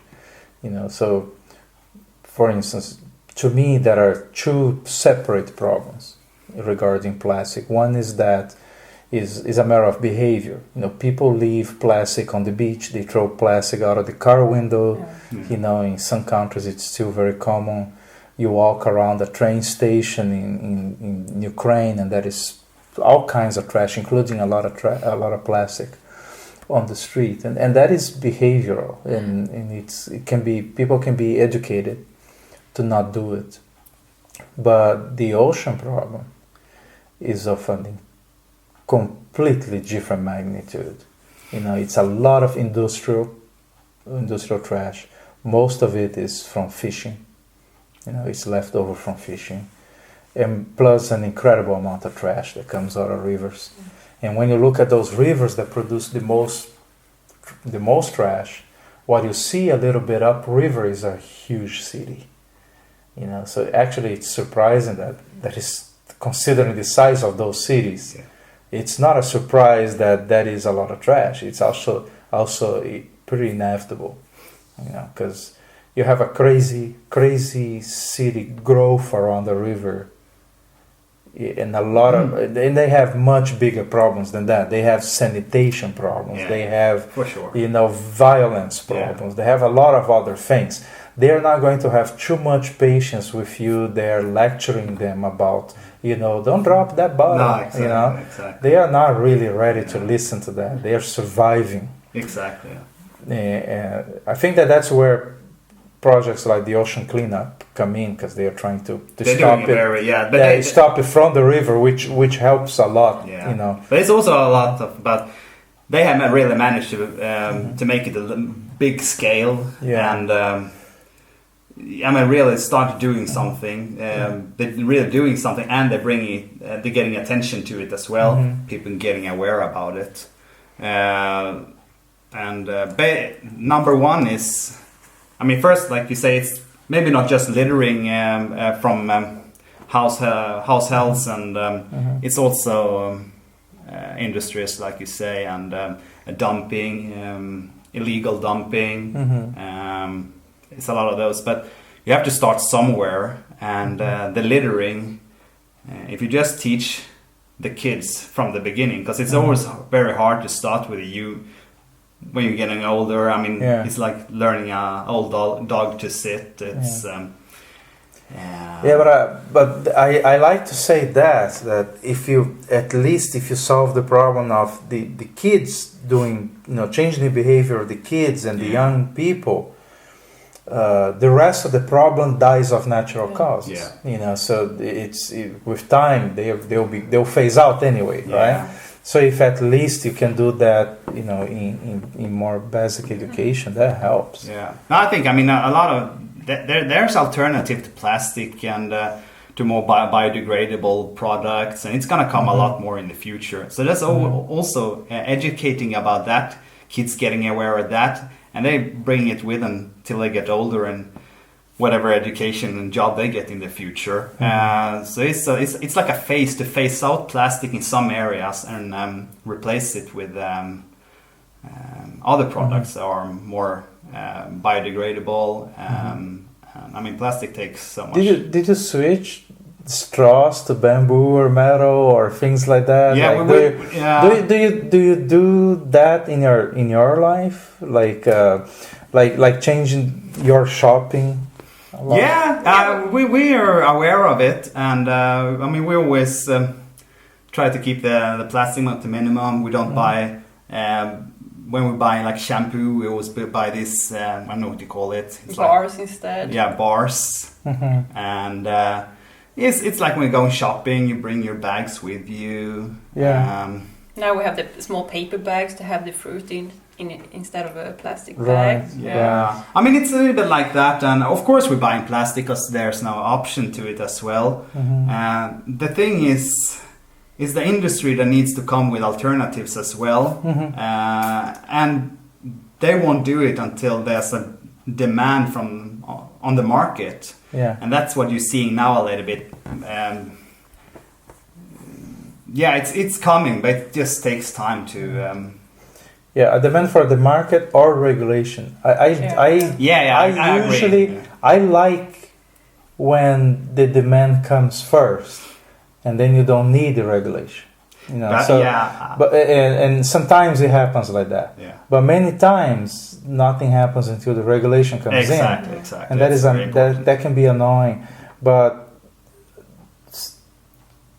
So for instance, to me there are two separate problems regarding plastic. One is that is a matter of behavior. People leave plastic on the beach, they throw plastic out of the car window. In some countries it's still very common. You walk around a train station in Ukraine, and there is all kinds of trash, including a lot of plastic on the street, and that is behavioral, and people can be educated to not do it. But the ocean problem is of an completely different magnitude. It's a lot of industrial trash. Most of it is from fishing. It's left over from fishing, and plus an incredible amount of trash that comes out of rivers. And when you look at those rivers that produce the most trash, what you see a little bit upriver is a huge city. So actually it's surprising that is, considering the size of those cities, it's not a surprise that is a lot of trash. It's also pretty inevitable, because you have a crazy city growth around the river, and and they have much bigger problems than that. They have sanitation problems. They have, for sure, violence problems. They have a lot of other things. They're not going to have too much patience with you. They're lecturing them about, don't drop that bottle. No, exactly, exactly. They are not really ready to listen to that. They are surviving. Exactly. I think that's where projects like the ocean cleanup come in, because they are trying to stop it. They stop it from the river, which helps a lot. But it's also a lot but they have really managed to make it a big scale, and really start doing something. They're really doing something, and they're getting attention to it as well. People getting aware about it. Number one is, first, like you say, it's maybe not just littering from households, and it's also industries, like you say, and dumping, illegal dumping. It's a lot of those, but you have to start somewhere, and the littering, if you just teach the kids from the beginning, because it's always very hard to start with you when you're getting older. It's like learning an old dog to sit. It's but I like to say that if you solve the problem of the kids doing, changing the behavior of the kids and the young people, the rest of the problem dies of natural causes. So it's with time they'll phase out anyway, right? So if at least you can do that, in more basic education, that helps. No, I think a lot of there's alternative to plastic, and to more biodegradable products, and it's going to come a lot more in the future. So that's also educating about that, kids getting aware of that, and they bring it with them till they get older and whatever education and job they get in the future. So it's like a phase to phase out plastic in some areas and replace it with other products that are more biodegradable. I mean, plastic takes so much. Did you switch straws to bamboo or metal or things like that? Yeah, like, do you do that in your life? Like changing your shopping? We are aware of it, and I mean, we always try to keep the plastic at the minimum. We don't buy. When we buy like shampoo, we always buy this, I don't know what you call it. It's bars instead. Yeah, bars. And it's like when you go shopping, you bring your bags with you. Yeah. Now we have the small paper bags to have the fruit in instead of a plastic Right. bag. Yeah. I mean, it's a little bit like that. And of course we're buying plastic because there's no option to it as well. The thing is the industry that needs to come with alternatives as well. And they won't do it until there's a demand on the market. Yeah. And that's what you're seeing now a little bit. It's coming, but it just takes time to... a demand for the market or regulation. I usually agree. I like when the demand comes first, and then you don't need the regulation. You know, but and sometimes it happens like that. Yeah. But many times nothing happens until the regulation comes in. Exactly. And that can be annoying. But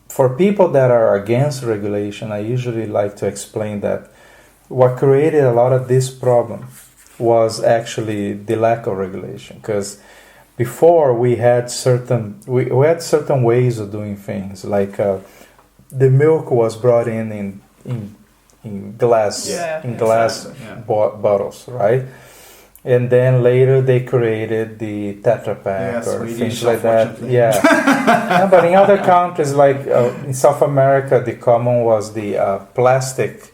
for people that are against regulation, I usually like to explain that what created a lot of this problem was actually the lack of regulation. Because before we had certain ways of doing things, like the milk was brought in glass bottles, right? And then later they created the Tetra Pak or things like that. Yeah. But in other countries, like in South America, the common was the plastic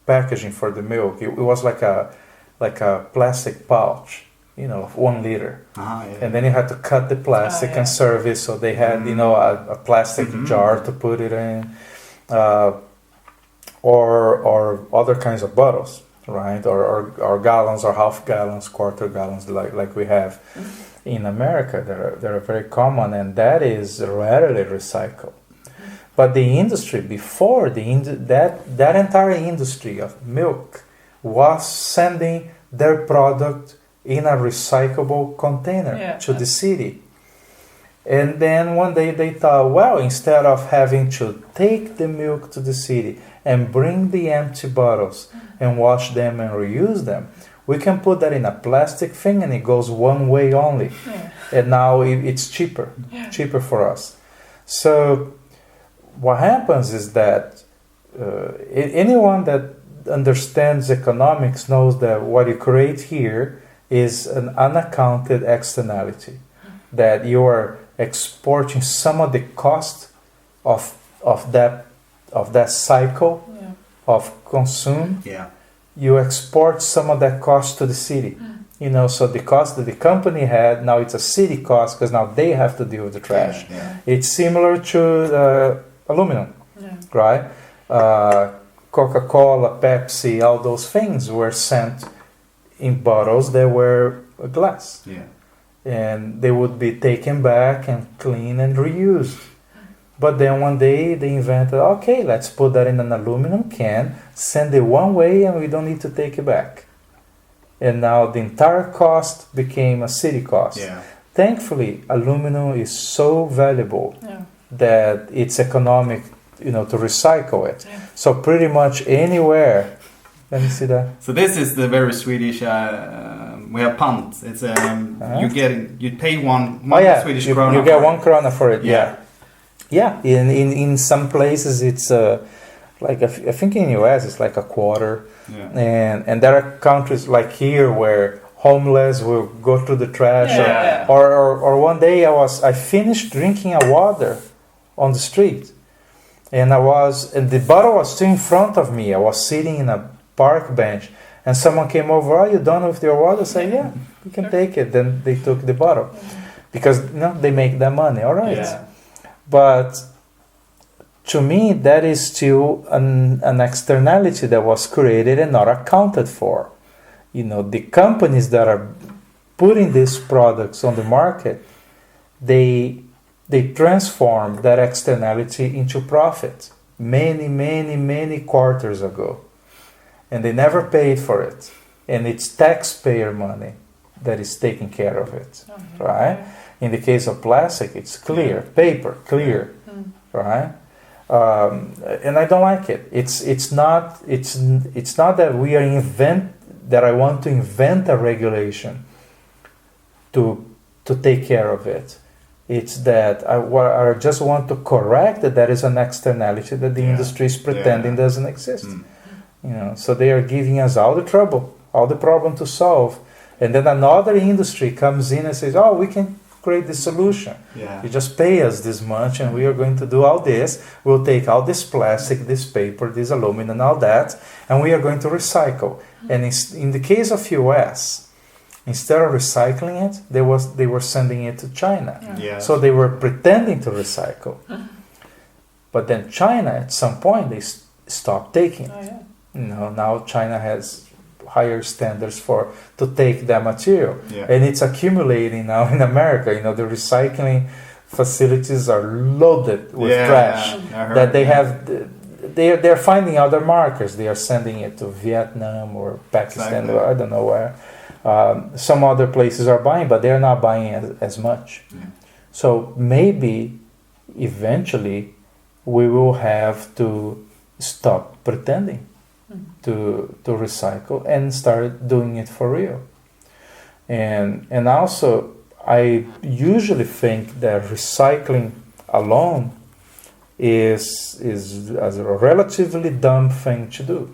packaging for the milk. It was like a plastic pouch, of 1 liter. And then you had to cut the plastic and serve it. So they had, a plastic jar to put it in, or other kinds of bottles, right? Or gallons, or half gallons, quarter gallons, like we have in America. They're very common, and that is rarely recycled. But the industry before that entire industry of milk was sending their product in a recyclable container to the city. And then one day they thought, well, instead of having to take the milk to the city and bring the empty bottles and wash them and reuse them, we can put that in a plastic thing and it goes one way only. And now it's cheaper for us. So what happens is that anyone that understands economics knows that what you create here is an unaccounted externality, that you are exporting some of the cost of that cycle of consume. You export some of that cost to the city. So the cost that the company had, now it's a city cost because now they have to deal with the trash. It's similar to aluminum, right? Coca-Cola, Pepsi, all those things were sent in bottles that were glass. And they would be taken back and cleaned and reused. But then one day they invented, okay, let's put that in an aluminum can, send it one way, and we don't need to take it back. And now the entire cost became a city cost. Thankfully, aluminum is so valuable that it's economic, to recycle it. So pretty much anywhere. Let me see that. So this is the very Swedish. We have pant. It's you pay one Swedish krona. You get 1 krona for it. Yeah. In some places it's like I think in US it's like a quarter. And there are countries like here where homeless will go through the trash. Yeah. Or one day I finished drinking a water on the street, and the bottle was still in front of me. I was sitting in a park bench, and someone came over. Are you done with your water? I said, yeah, you can take it. Then they took the bottle because they make their money. All right, but to me that is still an externality that was created and not accounted for. The companies that are putting these products on the market, they transform that externality into profit many quarters ago, and they never paid for it, and it's taxpayer money that is taking care of it, right? In the case of plastic, it's clear, paper, clear, right? And I don't like it. It's not that I want to invent a regulation to take care of it. It's that I just want to correct that there is an externality that the industry is pretending doesn't exist. So they are giving us all the trouble, all the problem to solve, and then another industry comes in and says, "Oh, we can create the solution. You just pay us this much, and we are going to do all this. We'll take all this plastic, this paper, this aluminum, all that, and we are going to recycle." And in the case of US, instead of recycling it, they were sending it to China. So they were pretending to recycle. But then China, at some point, they stopped taking it. Now China has higher standards to take that material, and it's accumulating now in America. The recycling facilities are loaded with trash that they have. They're finding other markets. They are sending it to Vietnam or Pakistan, or I don't know where. Some other places are buying, but they're not buying as much. So maybe eventually we will have to stop pretending to recycle and start doing it for real. And also, I usually think that recycling alone is a relatively dumb thing to do,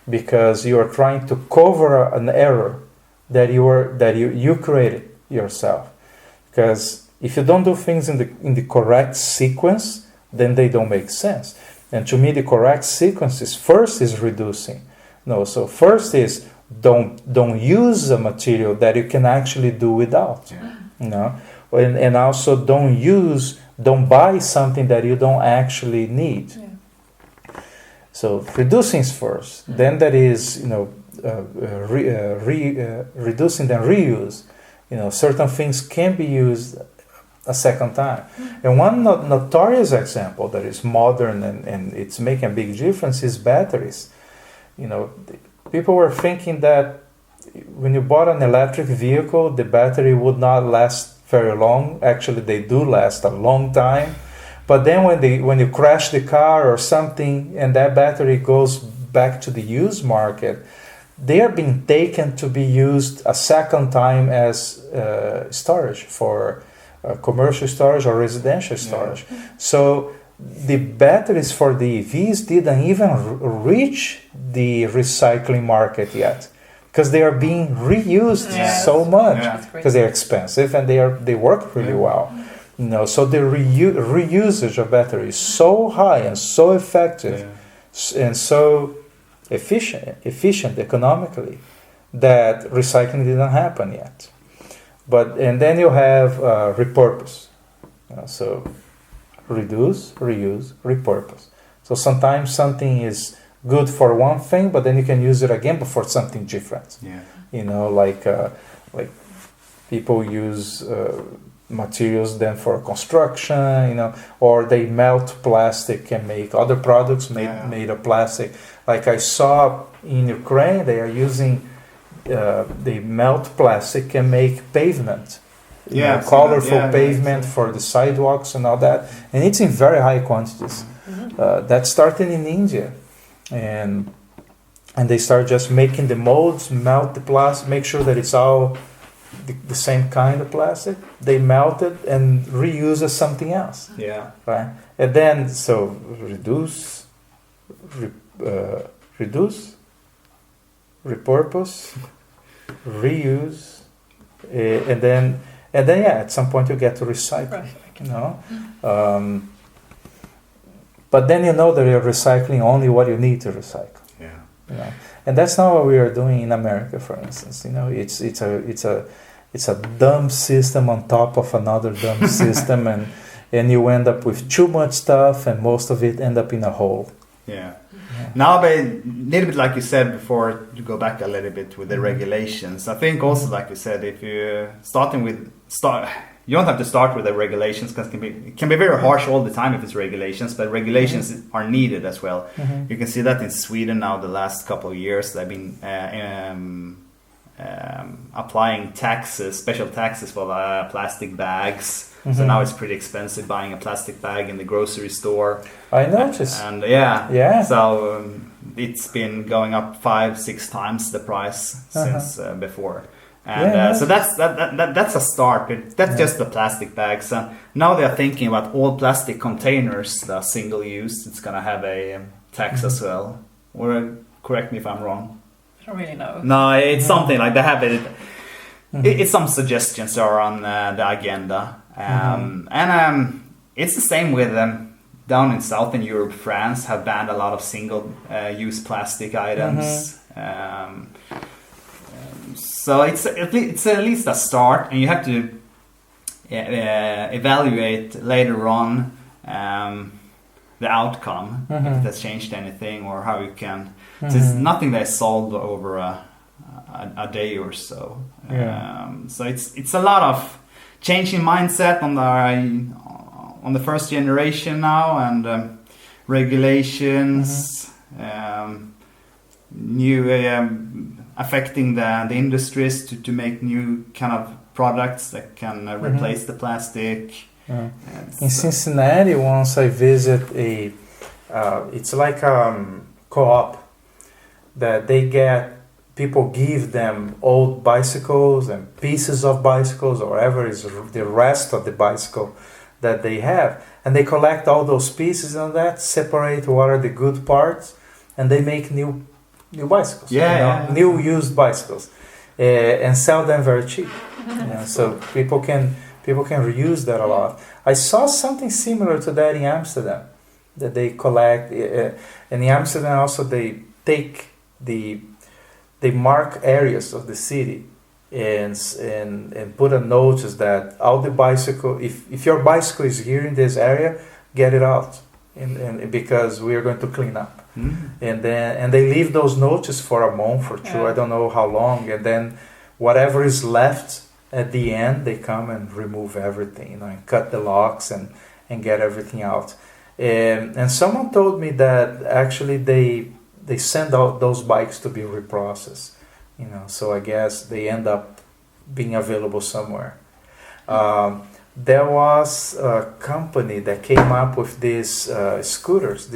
because you are trying to cover an error that you created yourself. Because if you don't do things in the correct sequence, then they don't make sense. And to me, the correct sequence is first is reducing. So first is don't use a material that you can actually do without. And also don't buy something that you don't actually need. So reducing is first. Then that is reducing and reuse. Certain things can be used a second time. And one notorious example that is modern and it's making a big difference is batteries. People were thinking that when you bought an electric vehicle, the battery would not last very long. Actually, they do last a long time. But then when you crash the car or something and that battery goes back to the used market, they are being taken to be used a second time as storage for commercial storage or residential storage. So the batteries for the EVs didn't even reach the recycling market yet, because they are being reused so much, because they're expensive and they work really well. So the reusage of batteries is so high and so effective and so efficient economically that recycling didn't happen yet. And then you have repurpose. So reduce, reuse, repurpose. So sometimes something is good for one thing, but then you can use it again, but for something different. Like people use materials then for construction, or they melt plastic and make other products made of plastic. Like I saw in Ukraine, they are using, they melt plastic and make pavement. Colorful pavement for the sidewalks and all that. And it's in very high quantities. That started in India. And they start just making the molds, melt the plastic, make sure that it's all the same kind of plastic. They melt it and reuse as something else. Right? And then, so reduce, repurpose, reuse, and then yeah, at some point you get to recycle. You know, but then you know that you're recycling only what you need to recycle. Yeah. You know, and that's not what we are doing in America, for instance. You know, it's a dumb system on top of another dumb system, and you end up with too much stuff, and most of it end up in a hole. Yeah. Now, but a little bit like you said before, to go back a little bit with the regulations. I think also, like you said, if you're you don't have to start with the regulations, because it can be very harsh all the time if it's regulations, but regulations are needed as well. You can see that in Sweden now. The last couple of years, they've been applying taxes, special taxes for plastic bags. So now it's pretty expensive buying a plastic bag in the grocery store. I noticed. And yeah. So it's been going up 5-6 times the price since before. And so that's a start. That's just the plastic bags. Now they're thinking about all plastic containers that are single use. It's gonna have a tax as well. Or correct me if I'm wrong. I don't really know. No, it's something like they have it. It's some suggestions are on the agenda. It's the same with down in Southern Europe. France have banned a lot of single-use plastic items. So it's at least a start, and you have to evaluate later on the outcome, if it has changed anything or how you can. So it's nothing that's solved over a day or so. So it's a lot of changing mindset on the first generation now, and regulations, new affecting the industries to make new kind of products that can replace the plastic. In Cincinnati, once I visit it's like co-op that people give them old bicycles and pieces of bicycles or whatever is the rest of the bicycle that they have, and they collect all those pieces and that, separate what are the good parts, and they make new bicycles, new used bicycles, and sell them very cheap. So people can reuse that a lot. I saw something similar to that in Amsterdam, that they collect, and in Amsterdam also they mark areas of the city and put a notice that all the bicycle, if your bicycle is here in this area, get it out, and because we are going to clean up. And they leave those notices for a month or two, I don't know how long, and then whatever is left at the end, they come and remove everything, and cut the locks and get everything out. And someone told me that actually they send out those bikes to be reprocessed, so I guess they end up being available somewhere. There was a company that came up with these scooters,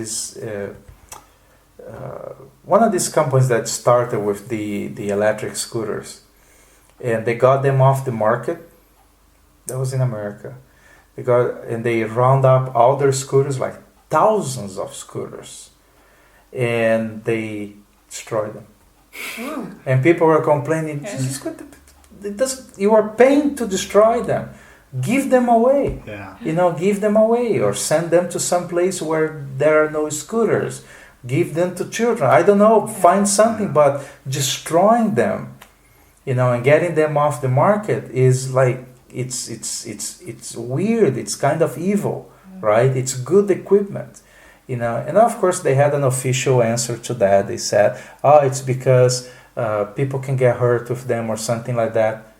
one of these companies that started with the electric scooters, and they got them off the market. That was in America. They round up all their scooters, like thousands of scooters, and they destroyed them. And people were complaining, you are paying to destroy them. Give them away. Give them away, or send them to some place where there are no scooters. Give them to children. I don't know, find something, but destroying them, and getting them off the market is like, it's weird. It's kind of evil, right? It's good equipment, and of course they had an official answer to that. They said, it's because people can get hurt with them or something like that.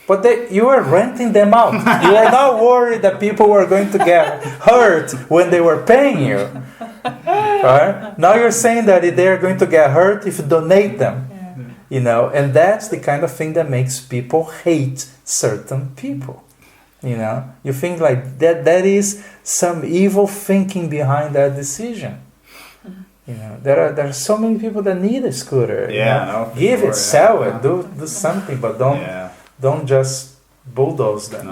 But you are renting them out. You are not worried that people were going to get hurt when they were paying you. Right? Now you're saying that they are going to get hurt if you donate them. And that's the kind of thing that makes people hate certain people. You think like that is some evil thinking behind that decision. There are so many people that need a scooter. Give it, sell it, do something, but don't just bulldoze them.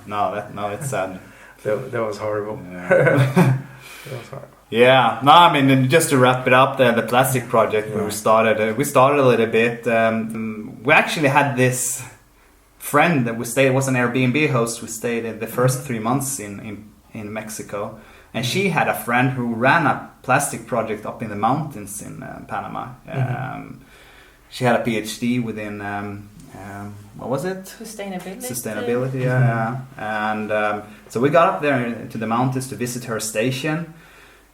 No, it's sad. That was horrible. Yeah, no, I mean, just to wrap it up, the plastic project where we started a little bit. We actually had this friend that we stayed, was an Airbnb host. We stayed in the first 3 months in Mexico, and she had a friend who ran a plastic project up in the mountains in Panama. She had a PhD within what was it? Sustainability, yeah. And so we got up there to the mountains to visit her station.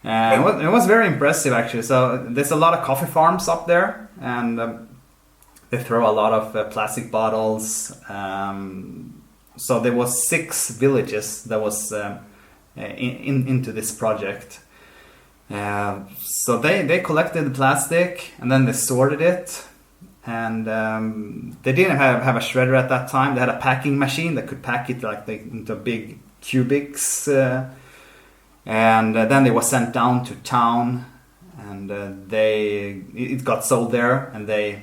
It was very impressive, actually. So there's a lot of coffee farms up there, and they throw a lot of plastic bottles. So there was 6 villages that was into this project. So they collected the plastic and then they sorted it. And they didn't have a shredder at that time. They had a packing machine that could pack it into big cubics. And then they was sent down to town, and it got sold there. And I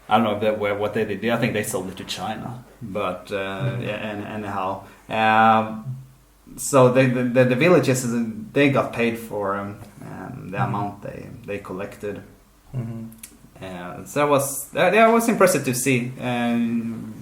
don't know what they did. I think they sold it to China. But anyhow, so the villages, they got paid for the amount they collected. So it was impressive to see.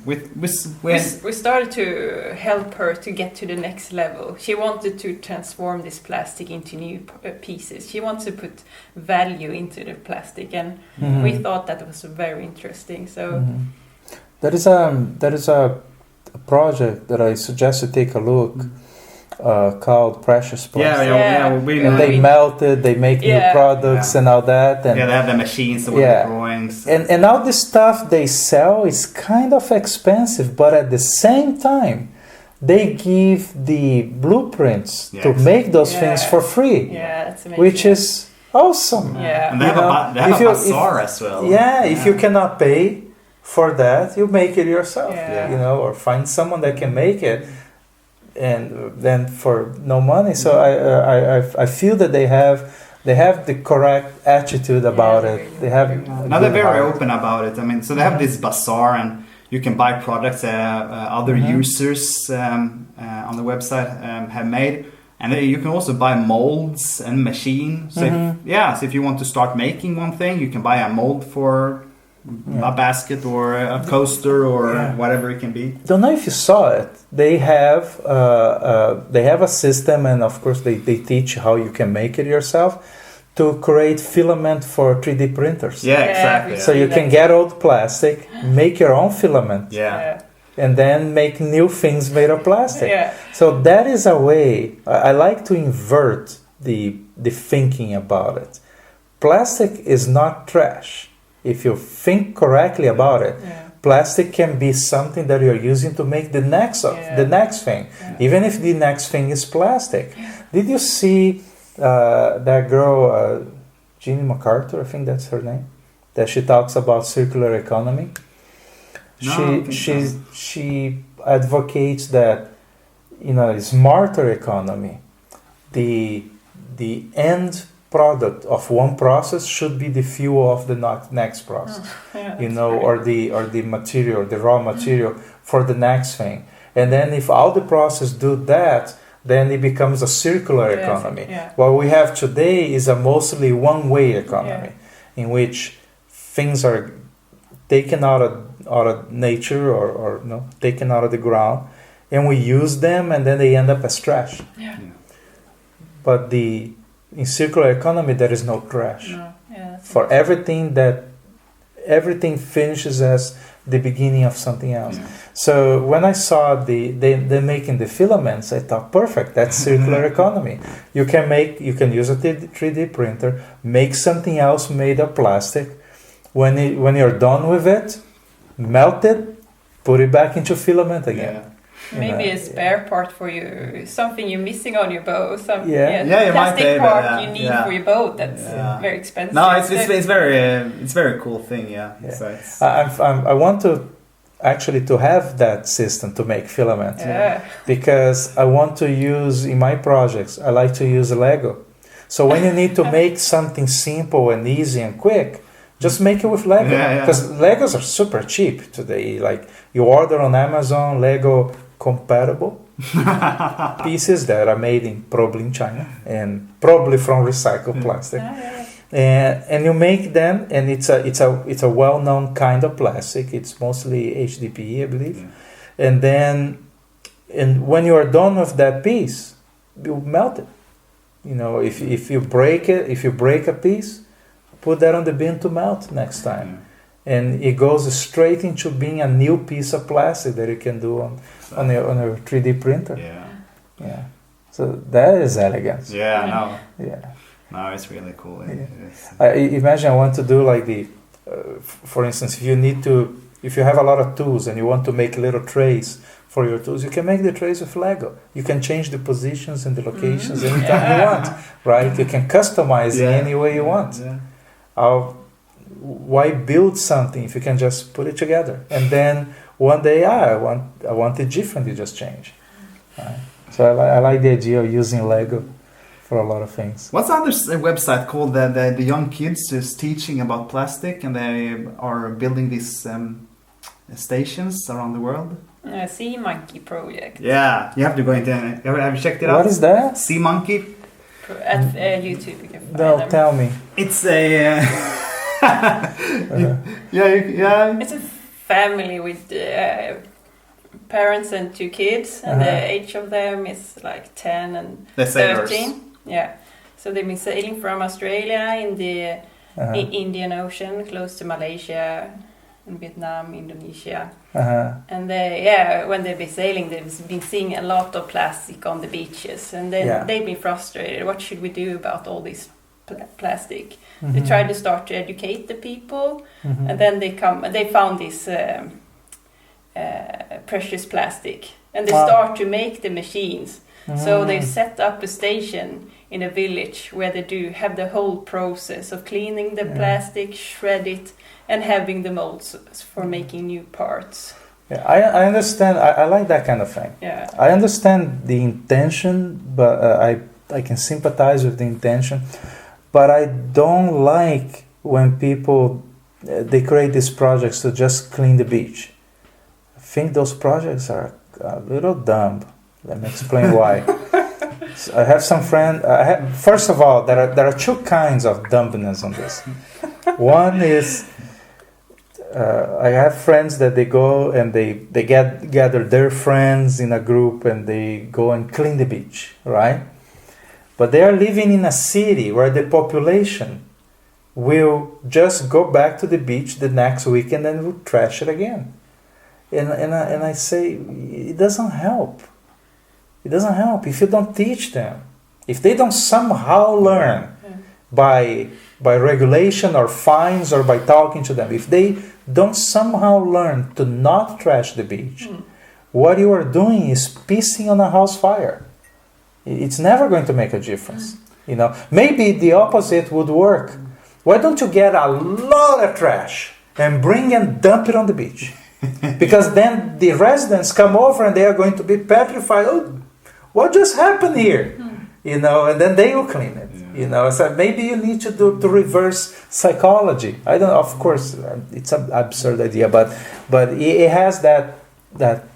We started to help her to get to the next level. She wanted to transform this plastic into new pieces. She wants to put value into the plastic, and we thought that was very interesting. So that is a project that I suggest you take a look. Called Precious Plastic. And they melt it, they make new products and all that. And they have the machines with the drawings. And all this stuff they sell is kind of expensive, but at the same time, they give the blueprints to make those things for free. Yeah, that's amazing. Which is awesome. Yeah. And they have a bazaar as well. If you cannot pay for that, you make it yourself. Or find someone that can make it. And then for no money, so I feel that they have the correct attitude about it. They have now they're very open about it. I mean, so they have this bazaar, and you can buy products other users on the website have made, and you can also buy molds and machines. So if you want to start making one thing, you can buy a mold for a basket or a coaster or whatever it can be. Don't know if you saw it. They have a system, and of course they teach how you can make it yourself to create filament for 3D printers. Yeah, exactly. So you can get old plastic, make your own filament, and then make new things made of plastic. So that is a way. I like to invert the thinking about it. Plastic is not trash. If you think correctly about it, plastic can be something that you're using to make the next thing, even if the next thing is plastic. Did you see that girl, Jeannie MacArthur? I think that's her name. That she talks about circular economy. No, she advocates that a smarter economy, the end product of one process should be the fuel of the next process, or the material, the raw material for the next thing. And then if all the process do that, then it becomes a circular economy. What we have today is a mostly one-way economy, in which things are taken out of nature or taken out of the ground, and we use them, and then they end up as trash. But in circular economy, there is no trash. For everything finishes as the beginning of something else. So when I saw they're making the filaments, I thought, perfect, that's circular economy. You can use a 3D printer, make something else made of plastic. When you're done with it, melt it, put it back into filament again. Maybe a spare part for you, something you're missing on your boat, you plastic part you need for your boat that's very expensive. No, it's very cool thing. So I want to actually to have that system to make filament because I want to use in my projects. I like to use Lego. So when you need to make something simple and easy and quick, just make it with Lego because Legos are super cheap today. Like you order on Amazon, Lego compatible, pieces that are made in probably in China and probably from recycled plastic. And you make them, and it's a well-known kind of plastic. It's mostly HDPE, I believe. And when you are done with that piece, you melt it. You know, if you break a piece, put that on the bin to melt next time. And it goes straight into being a new piece of plastic that you can do on a 3D printer. Yeah. So that is elegance. Yeah. Yeah. No, it's really cool. I imagine I want to do like for instance, if you have a lot of tools and you want to make little trays for your tools, you can make the trays with Lego. You can change the positions and the locations anytime you want, right? You can customize it any way you want. Why build something if you can just put it together? And then one day, I want it different, you just change. Right? So I like the idea of using Lego for a lot of things. What's the other website called? The young kids is teaching about plastic, and they are building these stations around the world. Sea Monkey project. Yeah, you have to go into. Have you checked it out? What is that? Sea Monkey. At YouTube, you can find No, them. tell me. It's a. Yeah. It's a family with parents and 2 kids, and the age of them is like 10 and The sailors. 13. Yeah. So they've been sailing from Australia in the Indian Ocean, close to Malaysia, and Vietnam, Indonesia. And when they've been sailing, they've been seeing a lot of plastic on the beaches, and then they've been frustrated. What should we do about all this plastic? They tried to start to educate the people, and then they found this precious plastic, and they start to make the machines. So they set up a station in a village where they do have the whole process of cleaning the plastic, shred it, and having the molds for making new parts. Yeah, I understand. I like that kind of thing. Yeah. I understand the intention, but I can sympathize with the intention. But I don't like when people they create these projects to just clean the beach. I think those projects are a little dumb. Let me explain why. So I have some friends. First of all, there are 2 kinds of dumbness on this. One is I have friends that they go and they gather their friends in a group and they go and clean the beach, right? But they are living in a city where the population will just go back to the beach the next weekend and will trash it again. And I say, it doesn't help. It doesn't help if you don't teach them. If they don't somehow learn by regulation or fines or by talking to them, if they don't somehow learn to not trash the beach, what you are doing is pissing on a house fire. It's never going to make a difference. You know, maybe the opposite would work. Why don't you get a lot of trash and bring and dump it on the beach? Because then the residents come over and they are going to be petrified. Oh, what just happened here? You know, and then they will clean it. You know, so maybe you need to do to reverse psychology. I don't know. Of course, it's an absurd idea, but it has that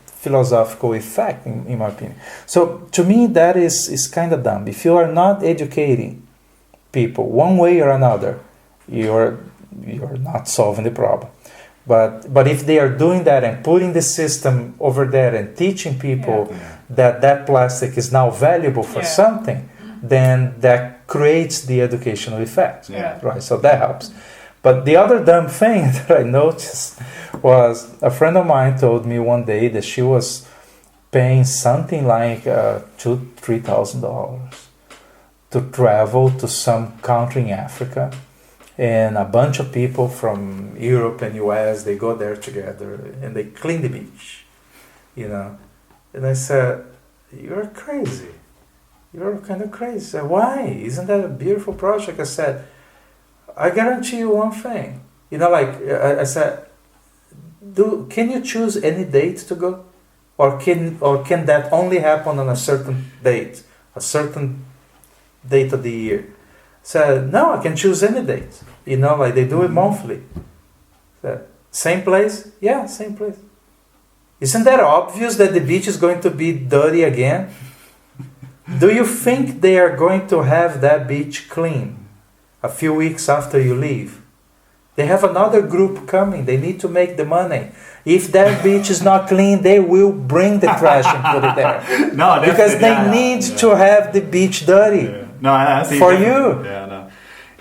philosophical effect, in my opinion. So to me, that is kind of dumb. If you are not educating people one way or another, you're not solving the problem. But if they are doing that and putting the system over there and teaching people that plastic is now valuable for something, then that creates the educational effect, right? So that helps. But the other dumb thing that I noticed was a friend of mine told me one day that she was paying something like $2,000-3,000 to travel to some country in Africa, and a bunch of people from Europe and US, they go there together and they clean the beach, you know. And I said, "You're crazy. You're kind of crazy." I said, "Why? Isn't that a beautiful project?" I said, "I guarantee you one thing. You know, like I said, can you choose any date to go, or can that only happen on a certain date of the year?" Said, "No, I can choose any date. You know, like they do it monthly." Said, "Same place?" "Yeah, same place." Isn't that obvious that the beach is going to be dirty again? Do you think they are going to have that beach clean a few weeks after you leave? They have another group coming. They need to make the money. If that beach is not clean, they will bring the trash and put it there. No, because they need to have the beach dirty for you. Yeah, no.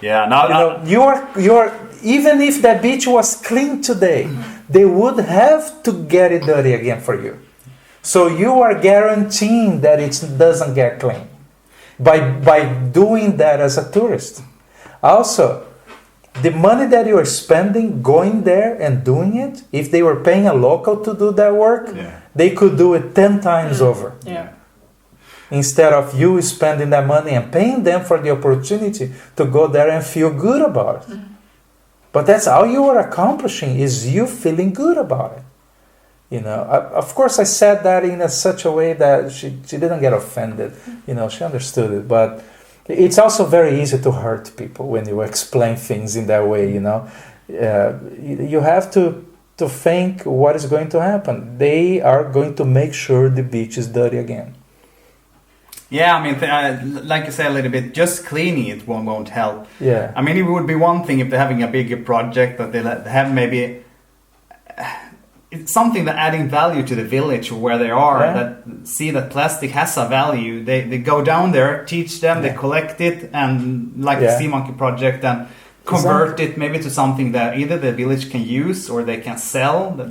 Yeah, no. You are even if that beach was clean today, they would have to get it dirty again for you. So you are guaranteeing that it doesn't get clean by doing that as a tourist. Also, the money that you are spending going there and doing it, if they were paying a local to do that work, they could do it 10 times over. Yeah. Instead of you spending that money and paying them for the opportunity to go there and feel good about it. But that's all you are accomplishing, is you feeling good about it. Of course I said that in such a way that she didn't get offended. She understood it. But it's also very easy to hurt people when you explain things in that way, You have to think what is going to happen. They are going to make sure the beach is dirty again. Yeah, I mean, like you said a little bit, just cleaning it won't help. Yeah. I mean, it would be one thing if they're having a bigger project that they have maybe... It's something that adding value to the village or where they are, that see that plastic has a value. They go down there, teach them, they collect it, and like the Sea Monkey project, and convert it maybe to something that either the village can use or they can sell that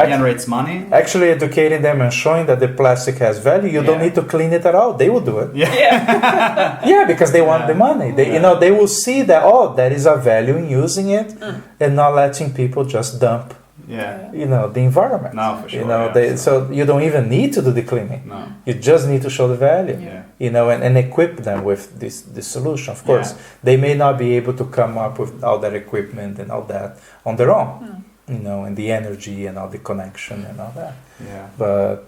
generates money. Actually educating them and showing that the plastic has value. You don't need to clean it at all. They will do it. Yeah, because they want the money. They will see that, there is a value in using it and not letting people just dump the environment. No, for sure. So you don't even need to do the cleaning. No. You just need to show the value. And equip them with this solution. Of course, they may not be able to come up with all that equipment and all that on their own. And the energy and all the connection and all that. But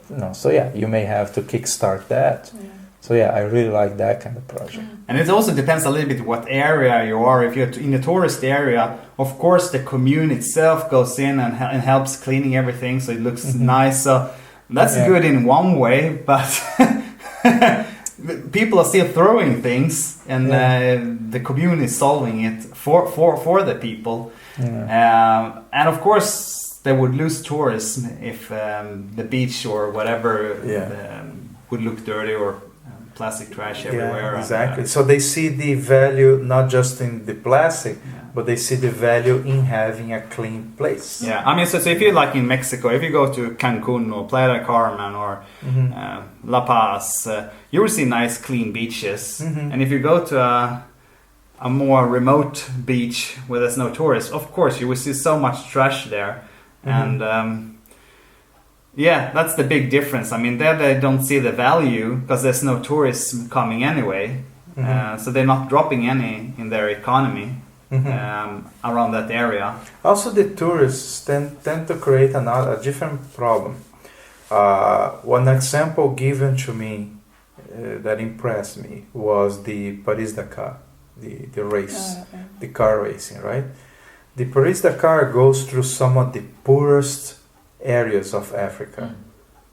you may have to kickstart that. So I really like that kind of project. And it also depends a little bit what area you are. If you're in a tourist area, of course the commune itself goes in and helps cleaning everything so it looks nice. So that's good in one way, but people are still throwing things, and the commune is solving it for the people. And of course they would lose tourism if the beach or whatever would look dirty or plastic trash everywhere. Exactly. So they see the value not just in the plastic, but they see the value in having a clean place. Yeah, I mean, so if you're like in Mexico, if you go to Cancun or Playa del Carmen or La Paz, you will see nice clean beaches. And if you go to a more remote beach where there's no tourists, of course you will see so much trash there. And that's the big difference. I mean, there they don't see the value because there's no tourism coming anyway. So they're not dropping any in their economy around that area. Also, the tourists tend to create a different problem. One example given to me that impressed me was the Paris-Dakar, the race, the car racing, right? The Paris-Dakar goes through some of the poorest areas of Africa,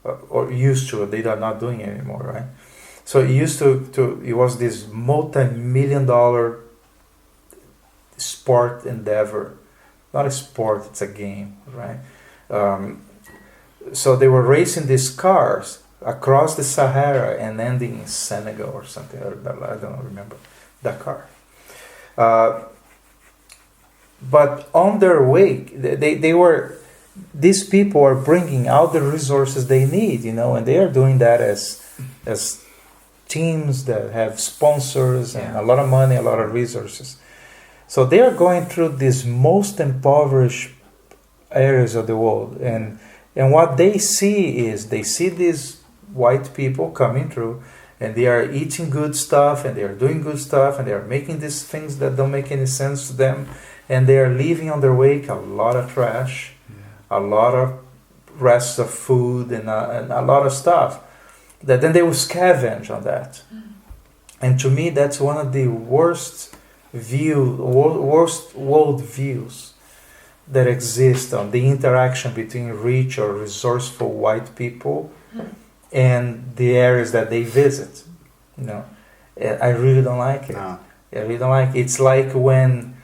or used to. They are not doing it anymore, right? So it used to it was this multi-million-dollar sport endeavor. Not a sport, it's a game, right? So they were racing these cars across the Sahara and ending in Senegal or something. I don't remember Dakar. But on their way, these people are bringing out the resources they need, and they are doing that as teams that have sponsors and a lot of money, a lot of resources. So they are going through these most impoverished areas of the world, and what they see these white people coming through, and they are eating good stuff, and they are doing good stuff, and they are making these things that don't make any sense to them, and they are leaving on their wake a lot of trash, a lot of rests of food, and a lot of stuff that then they will scavenge on that. And to me, that's one of the worst world views that exist on the interaction between rich or resourceful white people and the areas that they visit. You know, I really don't like it. No. I really don't like it. It's like when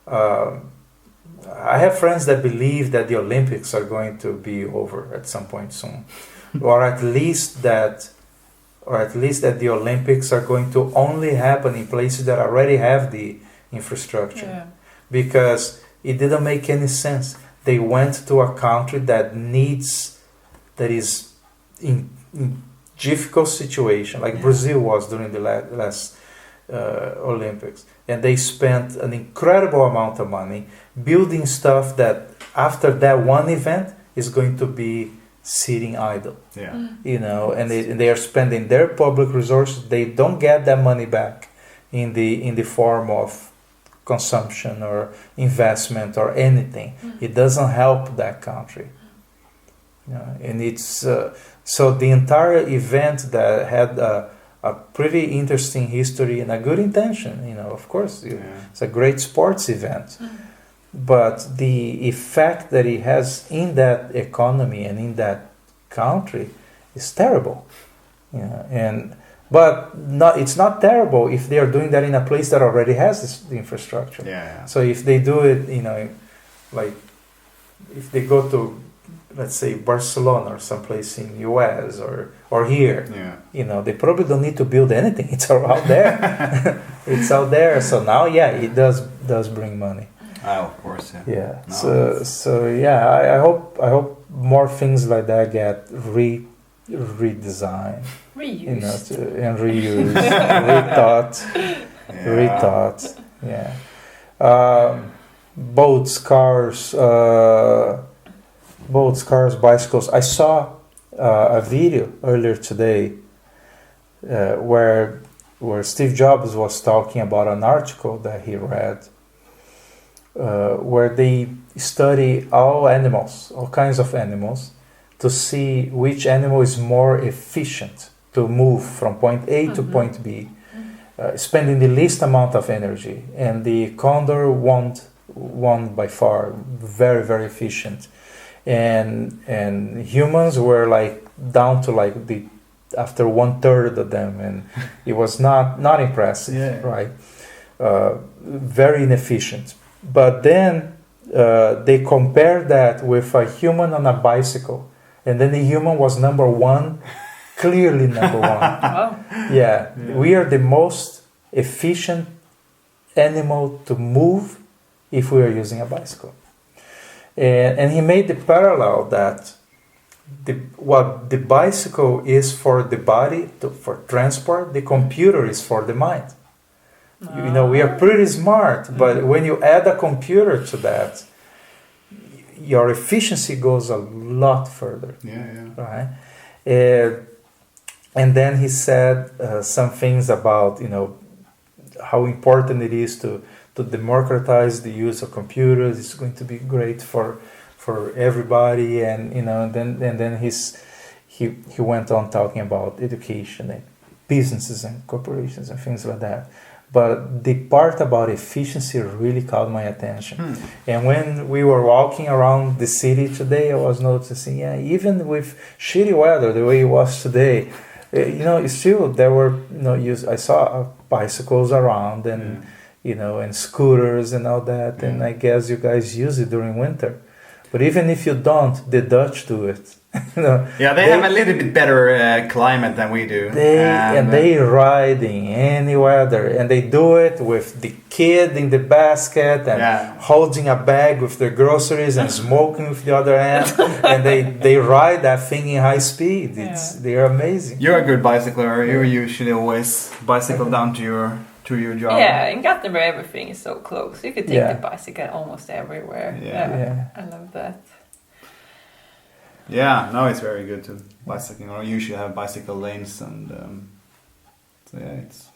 I have friends that believe that the Olympics are going to be over at some point soon, or at least that the Olympics are going to only happen in places that already have the infrastructure, because it didn't make any sense. They went to a country that is in difficult situation, like Brazil was during the last Olympics, and they spent an incredible amount of money building stuff that after that one event is going to be sitting idle. You know, and they are spending their public resources. They don't get that money back in the form of consumption or investment or anything. It doesn't help that country. You know, and it's so the entire event that had a pretty interesting history and a good intention. You know, of course, it's a great sports event, but the effect that it has in that economy and in that country is terrible. You know, but it's not terrible if they are doing that in a place that already has the infrastructure. So if they do it, you know, like if they go to, let's say, Barcelona or someplace in US or here, you know, they probably don't need to build anything. It's all out there. It's out there. So now, it does bring money. Oh, of course. Yeah. No. So I hope more things like that get redesigned. Reused. You know, and reused, rethought. Yeah. Boats, cars, bicycles. I saw a video earlier today where Steve Jobs was talking about an article that he read where they study all kinds of animals, to see which animal is more efficient to move from point A to point B, spending the least amount of energy. And the condor won by far, very, very efficient. And humans were like down to like after 1/3 of them, and it was not impressive, right? Very inefficient. But then they compared that with a human on a bicycle, and then the human was number one, clearly number one. Wow. We are the most efficient animal to move if we are using a bicycle. And he made the parallel that what the bicycle is for the body, for transport, the computer is for the mind. You know, we are pretty smart, but when you add a computer to that, your efficiency goes a lot further. Right? And then he said some things about, you know, how important it is to democratize the use of computers. It's going to be great for everybody, and you know, and then he went on talking about education and businesses and corporations and things like that. But the part about efficiency really caught my attention. And when we were walking around the city today, I was noticing, even with shitty weather, the way it was today, you know, still there were, you know, I saw bicycles around and, you know, and scooters and all that. And I guess you guys use it during winter. But even if you don't, the Dutch do it. You know, they have a little bit better climate than we do. They ride in any weather, and they do it with the kid in the basket and holding a bag with their groceries and smoking with the other hand, and they ride that thing in high speed. They're amazing. You're a good bicycler. You usually always bicycle down to your job. Yeah, in Gothenburg everything is so close. You could take the bicycle almost everywhere. I love that. Yeah, no, it's very good to bicycling. I usually have bicycle lanes, and it's.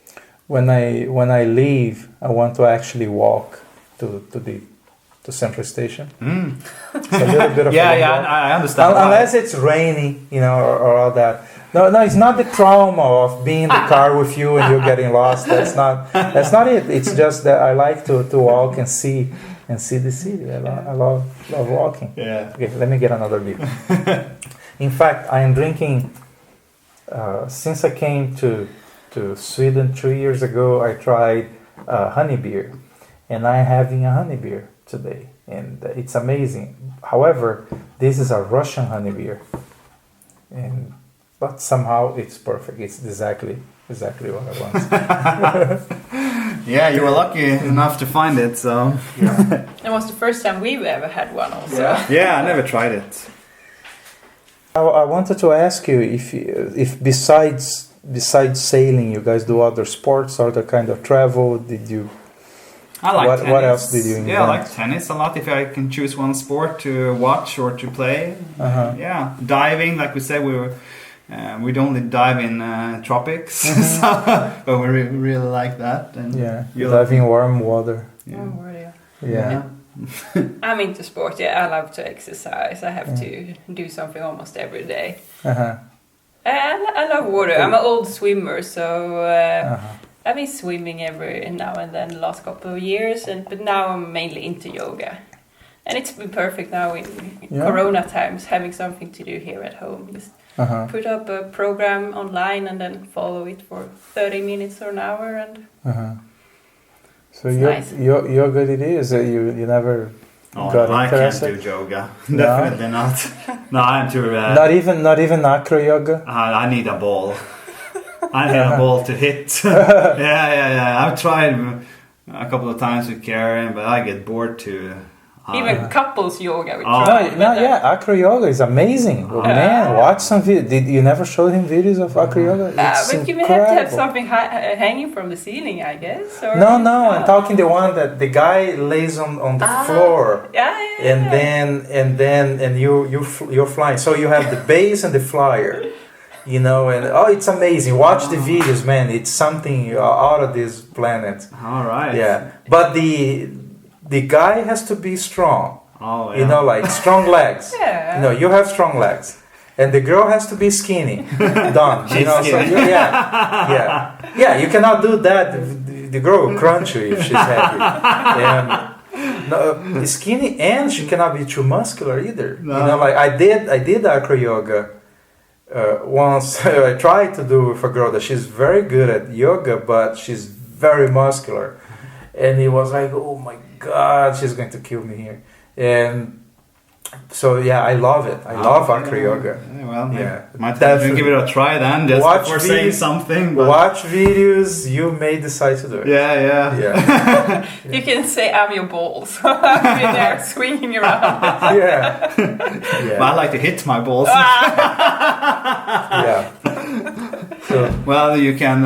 When I leave, I want to actually walk to Central Station. It's a little bit of I understand. Unless it's rainy, you know, or all that. No, it's not the trauma of being in the car with you and you're getting lost. That's not it. It's just that I like to walk and see and see the city. I love walking. Yeah. Okay, let me get another beer. In fact, I am drinking. Since I came to Sweden 3 years ago, I tried honey beer, and I'm having a honey beer today, and it's amazing. However, this is a Russian honey beer, but somehow it's perfect. It's exactly what I want. Yeah, you were lucky enough to find it, so. Yeah. It was the first time we've ever had one also. Yeah, I never tried it. I wanted to ask you if besides sailing, you guys do other sports, other kind of travel. Did you? I like tennis. What else did you invent? Yeah, I like tennis a lot. If I can choose one sport to watch or to play, yeah, diving. Like we said, we'd only dive in tropics, but we really like that. And dive in warm water. Yeah. Oh, really? Yeah. I'm into sport. Yeah, I love to exercise. I have to do something almost every day. I love water. I'm an old swimmer, so I've been swimming every now and then the last couple of years, but now I'm mainly into yoga. And it's been perfect now in Corona times, having something to do here at home. Just put up a program online and then follow it for 30 minutes or an hour. And so yoga it is. You never got I interested? can't do yoga. Definitely not. No, I'm too. Not even acro yoga. I need a ball. I need a ball to hit. Yeah. I've tried a couple of times with Karin, but I get bored too. Even couples yoga. Acro yoga is amazing. Man, watch some video. Did you never show him videos of acro yoga? It's but you may incredible. have to have something hanging from the ceiling, I guess. Or No, I'm talking the one that the guy lays on the floor. And you're flying. So you have the base and the flyer. And it's amazing. Watch the videos, man. It's something out of this planet. All right. Yeah, but the guy has to be strong. Oh, yeah. Like strong legs. Yeah. You have strong legs. And the girl has to be skinny. Done. Skinny. So you cannot do that. The girl will crunch you if she's heavy. And skinny, and she cannot be too muscular either. No. I did acro yoga once. I tried to do with a girl that she's very good at yoga, but she's very muscular. And he was like, oh my God, she's going to kill me here. And so, I love it. I love acro yoga. Might have to give it a try then, just before saying something. But watch videos, you may decide to do it. Yeah. You can say, I'm your balls. I'll be there swinging around. Yeah. But I like to hit my balls. Yeah. So, well, you can...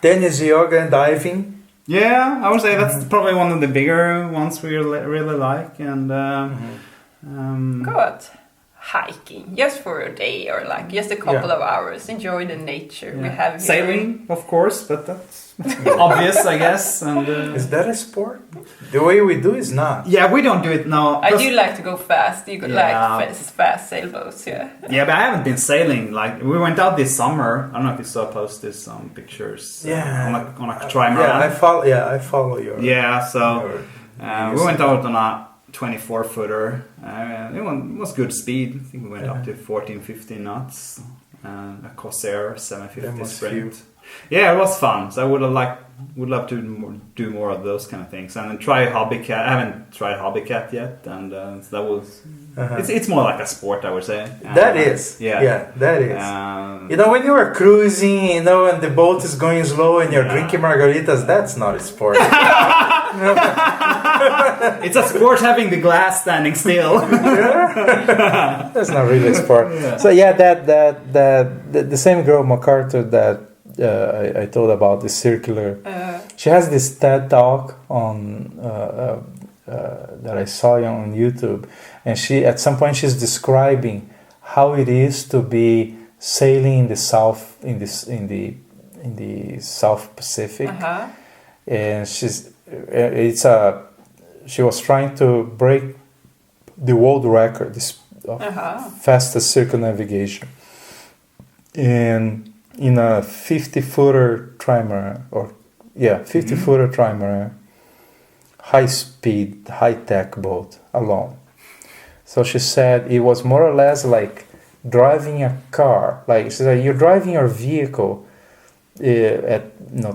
tennis, yoga, and diving. Yeah, I would say that's probably one of the bigger ones we really like. And go out hiking just for a day or just a couple of hours. Enjoy the nature we have here. Sailing, of course, but that's obvious, I guess. And is that a sport? The way we do is not. Yeah, we don't do it now. I do like to go fast. You like fast sailboats, Yeah, but I haven't been sailing. We went out this summer. I don't know if you saw posted some pictures. On a trimaran. I follow your. Yeah, so we went out on a 24-footer. It was good speed. I think we went up to 14-15 knots. A Corsair 750 Sprint. Yeah, it was fun. So I would love to do more of those kind of things, and then try Hobbycat. I haven't tried Hobbycat yet, and so that was. It's more like a sport, I would say. That is. Yeah, that is. When you are cruising, and the boat is going slow, and you're drinking margaritas, that's not a sport. It's a sport having the glass standing still. That's not really a sport. Yeah. So the same girl MacArthur that I told about, the circular. She has this TED talk on that I saw on YouTube, and she at some point she's describing how it is to be sailing in the South in the South Pacific, and she was trying to break the world record, fastest circumnavigation, and in a 50-footer trimaran, footer trimaran, high-speed, high-tech boat alone. So she said it was more or less like driving a car. Like she said, you're driving your vehicle at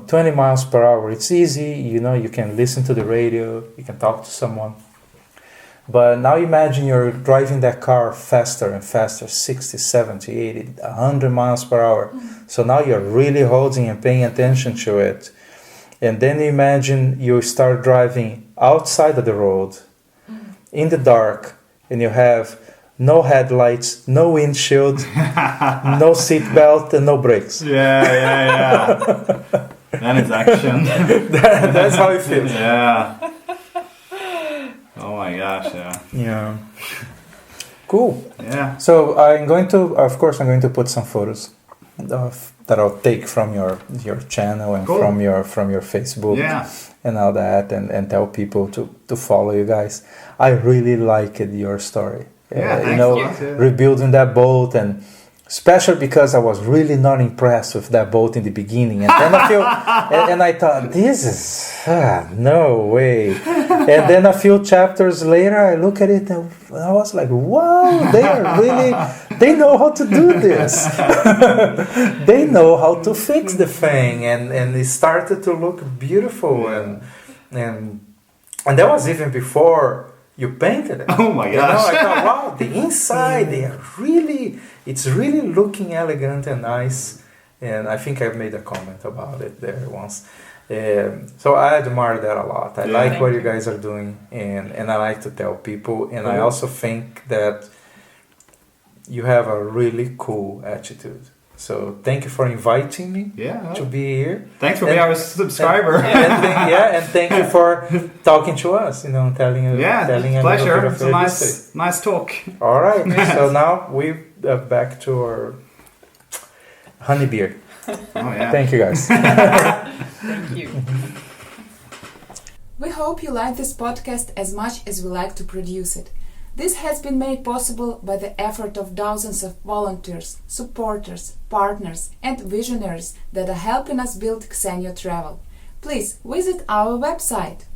20 miles per hour. It's easy, you can listen to the radio, you can talk to someone. But now imagine you're driving that car faster and faster, 60, 70, 80, 100 miles per hour. So now you're really holding and paying attention to it. And then imagine you start driving outside of the road, in the dark, and you have no headlights, no windshield, no seat belt, and no brakes. Yeah. Then it's action. That's how it feels. Yeah. Oh my gosh, yeah. Yeah. Cool. Yeah. So I'm going to put some photos that I'll take from your channel and Cool. from your Facebook and all that, and tell people to follow you guys. I really liked your story. Yeah, thank you. Rebuilding that boat, and especially because I was really not impressed with that boat in the beginning, and then I thought, this is no way. And then a few chapters later, I look at it and I was like, wow, they know how to do this. They know how to fix the thing, and it started to look beautiful, and that was even before you painted it. Oh my gosh. I thought, wow, the inside, it's really looking elegant and nice. And I think I made a comment about it there once. So I admire that a lot. I like what you guys are doing, and I like to tell people. And I also think that you have a really cool attitude. So thank you for inviting me to be here. Thanks for being our subscriber. And thank you for talking to us. Telling a pleasure. little bit of It's a nice talk. All right. So now we're back to our honey beer. Oh yeah. Thank you guys. Thank you. We hope you like this podcast as much as we like to produce it. This has been made possible by the effort of dozens of volunteers, supporters, partners, and visionaries that are helping us build Xenio Travel. Please visit our website